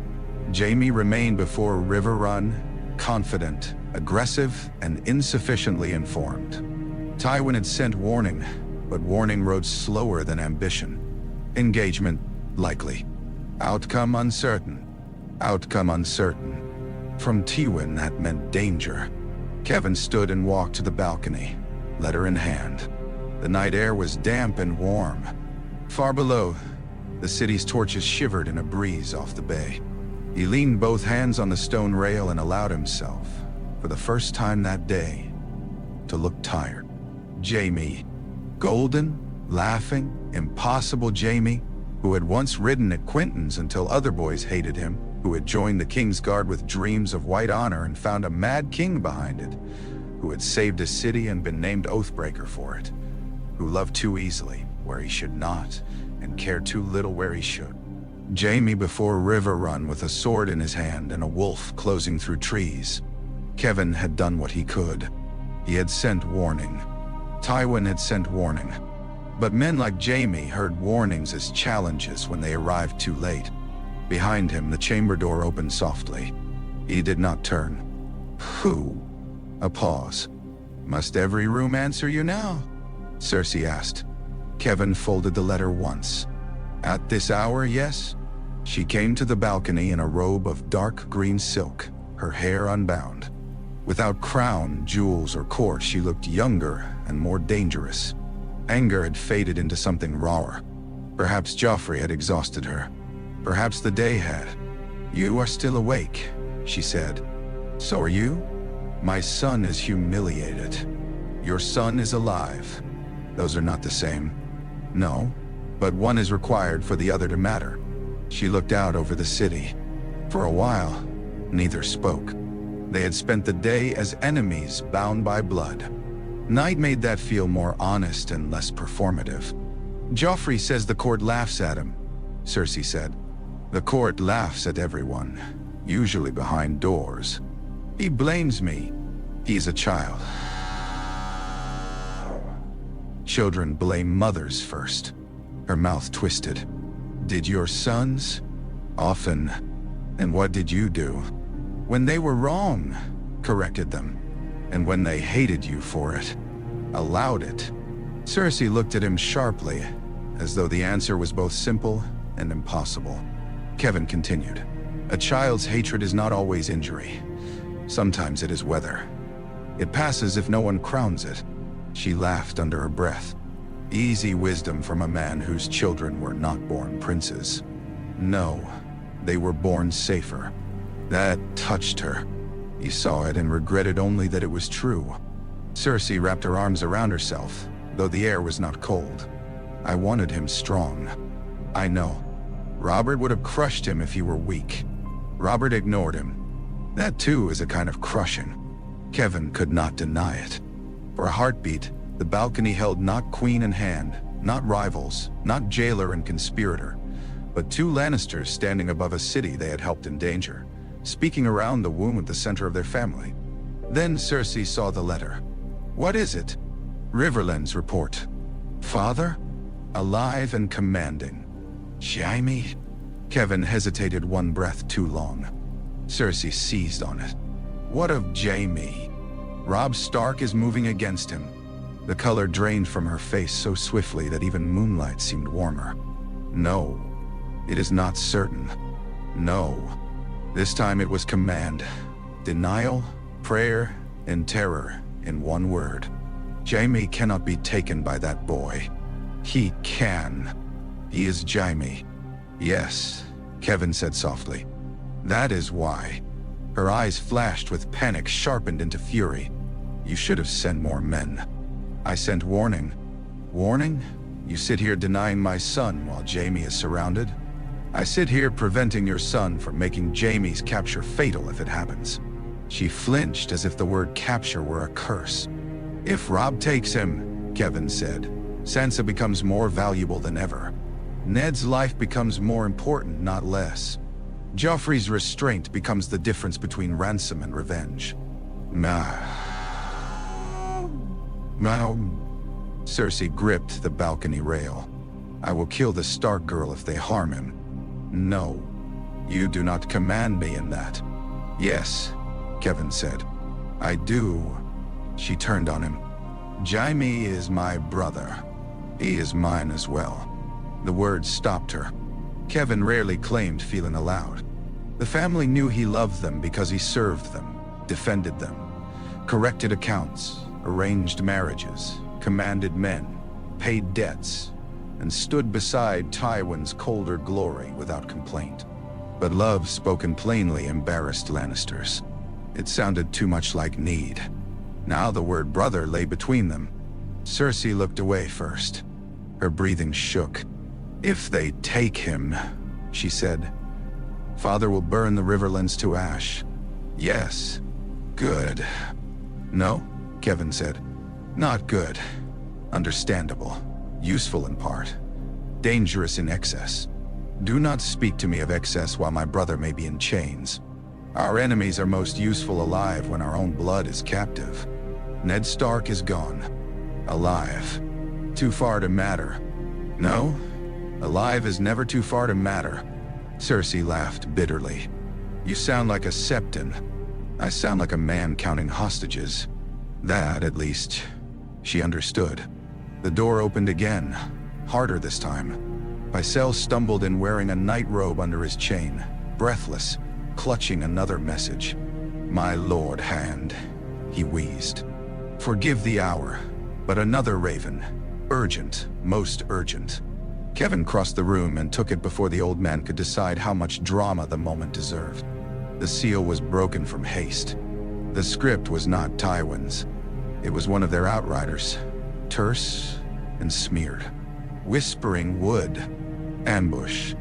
Jaime remained before Riverrun, confident, aggressive, and insufficiently informed. Tywin had sent warning, but warning rode slower than ambition. Engagement likely. Outcome uncertain. Outcome uncertain. From Tywin, that meant danger. Kevan stood and walked to the balcony, letter in hand. The night air was damp and warm. Far below, the city's torches shivered in a breeze off the bay. He leaned both hands on the stone rail and allowed himself, for the first time that day, to look tired. Jaime. Golden, laughing, impossible Jaime, who had once ridden at Quentin's until other boys hated him, who had joined the King's Guard with dreams of white honor and found a mad king behind it, who had saved a city and been named Oathbreaker for it, who loved too easily where he should not, and cared too little where he should. Jaime before Riverrun with a sword in his hand and a wolf closing through trees. Kevan had done what he could. He had sent warning. Tywin had sent warning. But men like Jaime heard warnings as challenges when they arrived too late. Behind him, the chamber door opened softly. He did not turn. Who? A pause. Must every room answer you now? Cersei asked. Kevan folded the letter once. At this hour, yes? She came to the balcony in a robe of dark green silk, her hair unbound. Without crown, jewels, or court, she looked younger and more dangerous. Anger had faded into something rawer. Perhaps Joffrey had exhausted her. Perhaps the day had. You are still awake, she said. So are you? My son is humiliated. Your son is alive. Those are not the same. No, but one is required for the other to matter. She looked out over the city. For a while, neither spoke. They had spent the day as enemies bound by blood. Night made that feel more honest and less performative. Joffrey says the court laughs at him, Cersei said. The court laughs at everyone, usually behind doors. He blames me. He's a child. Children blame mothers first. Her mouth twisted. Did your sons? Often. And what did you do? When they were wrong, corrected them. And when they hated you for it, allowed it. Cersei looked at him sharply, as though the answer was both simple and impossible. Kevan continued. A child's hatred is not always injury. Sometimes it is weather. It passes if no one crowns it. She laughed under her breath. Easy wisdom from a man whose children were not born princes. No, they were born safer. That touched her. He saw it and regretted only that it was true. Cersei wrapped her arms around herself, though the air was not cold. I wanted him strong. I know. Robert would have crushed him if he were weak. Robert ignored him. That too is a kind of crushing. Kevan could not deny it. For a heartbeat, the balcony held not queen and hand, not rivals, not jailer and conspirator, but two Lannisters standing above a city they had helped in danger, speaking around the womb at the center of their family. Then Cersei saw the letter. What is it? Riverlands report. Father? Alive and commanding. Jaime? Kevan hesitated one breath too long. Cersei seized on it. What of Jaime? Robb Stark is moving against him. The color drained from her face so swiftly that even moonlight seemed warmer. No, it is not certain. No. This time it was command. Denial, prayer, and terror in one word. Jaime cannot be taken by that boy. He can. He is Jaime. Yes, Kevan said softly. That is why. Her eyes flashed with panic sharpened into fury. You should have sent more men. I sent warning. Warning? You sit here denying my son while Jaime is surrounded? I sit here preventing your son from making Jaime's capture fatal if it happens. She flinched as if the word capture were a curse. If Robb takes him, Kevan said, Sansa becomes more valuable than ever. Ned's life becomes more important, not less. Joffrey's restraint becomes the difference between ransom and revenge. Cersei gripped the balcony rail. I will kill the Stark girl if they harm him. No, you do not command me in that. Yes, Kevan said. I do. She turned on him. Jaime is my brother. He is mine as well. The words stopped her. Kevan rarely claimed feeling allowed. The family knew he loved them because he served them, defended them, corrected accounts, arranged marriages, commanded men, paid debts, and stood beside Tywin's colder glory without complaint. But love spoken plainly embarrassed Lannisters. It sounded too much like need. Now the word brother lay between them. Cersei looked away first. Her breathing shook. If they take him, she said, Father will burn the Riverlands to ash. Yes. Good. No, Kevan said. Not good. Understandable. Useful in part. Dangerous in excess. Do not speak to me of excess while my brother may be in chains. Our enemies are most useful alive when our own blood is captive. Ned Stark is gone. Alive. Too far to matter. No? Alive is never too far to matter. Cersei laughed bitterly. You sound like a septon. I sound like a man counting hostages. That, at least, she understood. The door opened again, harder this time. Pycelle stumbled in wearing a night robe under his chain, breathless, clutching another message. "My lord hand," he wheezed. "Forgive the hour, but another raven. Urgent, most urgent." Kevan crossed the room and took it before the old man could decide how much drama the moment deserved. The seal was broken from haste. The script was not Tywin's. It was one of their outriders, terse and smeared. Whispering wood. Ambush.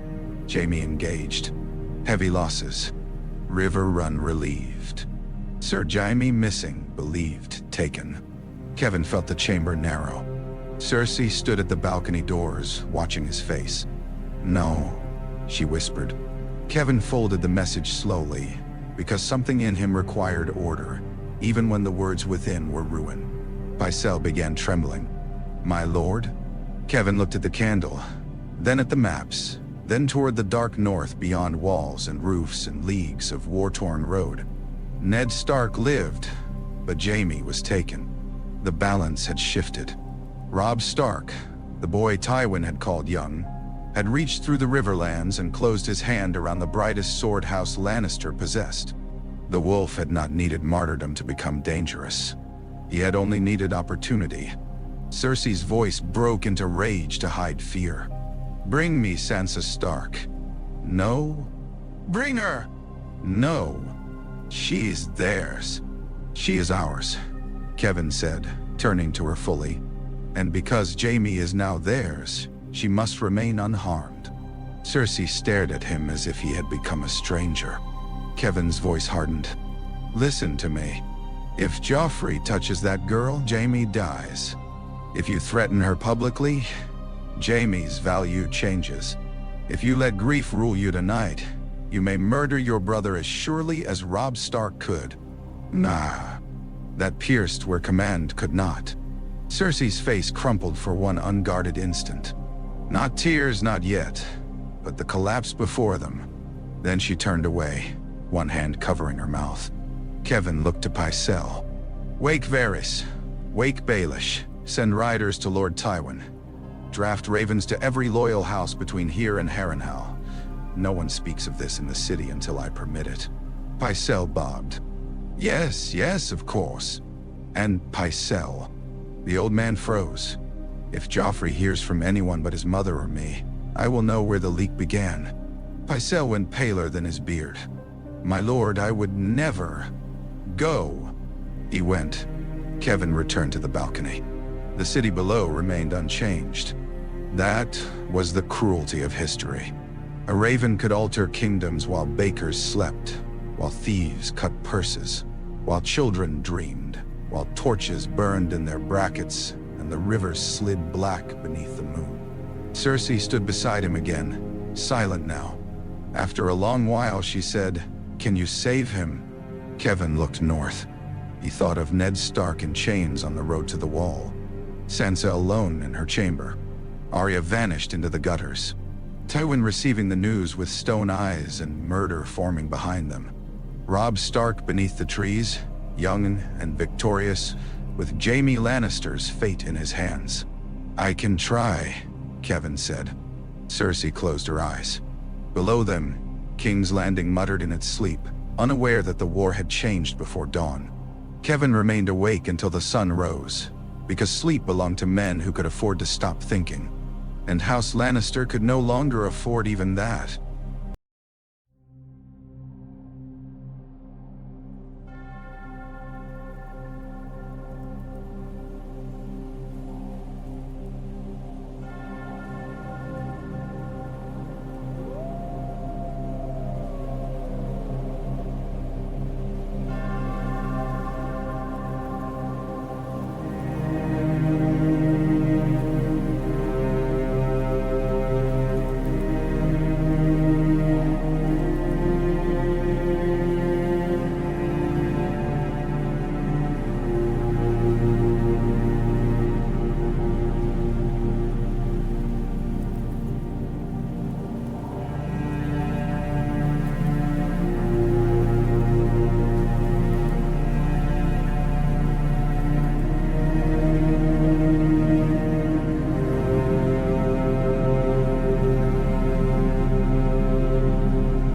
Jaime engaged. Heavy losses. Riverrun relieved. Sir Jaime missing, believed, taken. Kevan felt the chamber narrow. Cersei stood at the balcony doors, watching his face. "No," she whispered. Kevan folded the message slowly, because something in him required order, even when the words within were ruin. Pycelle began trembling. "My lord?" Kevan looked at the candle, then at the maps, then toward the dark north beyond walls and roofs and leagues of war-torn road. Ned Stark lived, but Jaime was taken. The balance had shifted. Robb Stark, the boy Tywin had called young, had reached through the Riverlands and closed his hand around the brightest sword House Lannister possessed. The wolf had not needed martyrdom to become dangerous. He had only needed opportunity. Cersei's voice broke into rage to hide fear. "Bring me Sansa Stark." "No." "Bring her." "No. She is theirs." "She is ours," Kevan said, turning to her fully. "And because Jaime is now theirs, she must remain unharmed." Cersei stared at him as if he had become a stranger. Kevan's voice hardened. "Listen to me. If Joffrey touches that girl, Jaime dies. If you threaten her publicly, Jaime's value changes. If you let grief rule you tonight, you may murder your brother as surely as Robb Stark could." "Nah." That pierced where command could not. Cersei's face crumpled for one unguarded instant. Not tears, not yet, but the collapse before them. Then she turned away, one hand covering her mouth. Kevan looked to Pycelle. "Wake Varys. Wake Baelish. Send riders to Lord Tywin. Draft ravens to every loyal house between here and Harrenhal. No one speaks of this in the city until I permit it." Pycelle bobbed. "Yes, yes, of course." And Pycelle. The old man froze. "If Joffrey hears from anyone but his mother or me, I will know where the leak began." Pycelle went paler than his beard. "My lord, I would never." "Go." He went. Kevan returned to the balcony. The city below remained unchanged. That was the cruelty of history. A raven could alter kingdoms while bakers slept, while thieves cut purses, while children dreamed, while torches burned in their brackets and the rivers slid black beneath the moon. Cersei stood beside him again, silent now. After a long while she said, "Can you save him?" Kevan looked north. He thought of Ned Stark in chains on the road to the wall. Sansa alone in her chamber. Arya vanished into the gutters. Tywin receiving the news with stone eyes and murder forming behind them. Robb Stark beneath the trees, young and victorious, with Jaime Lannister's fate in his hands. "I can try," Kevan said. Cersei closed her eyes. Below them, King's Landing muttered in its sleep, unaware that the war had changed before dawn. Kevan remained awake until the sun rose, because sleep belonged to men who could afford to stop thinking. And House Lannister could no longer afford even that.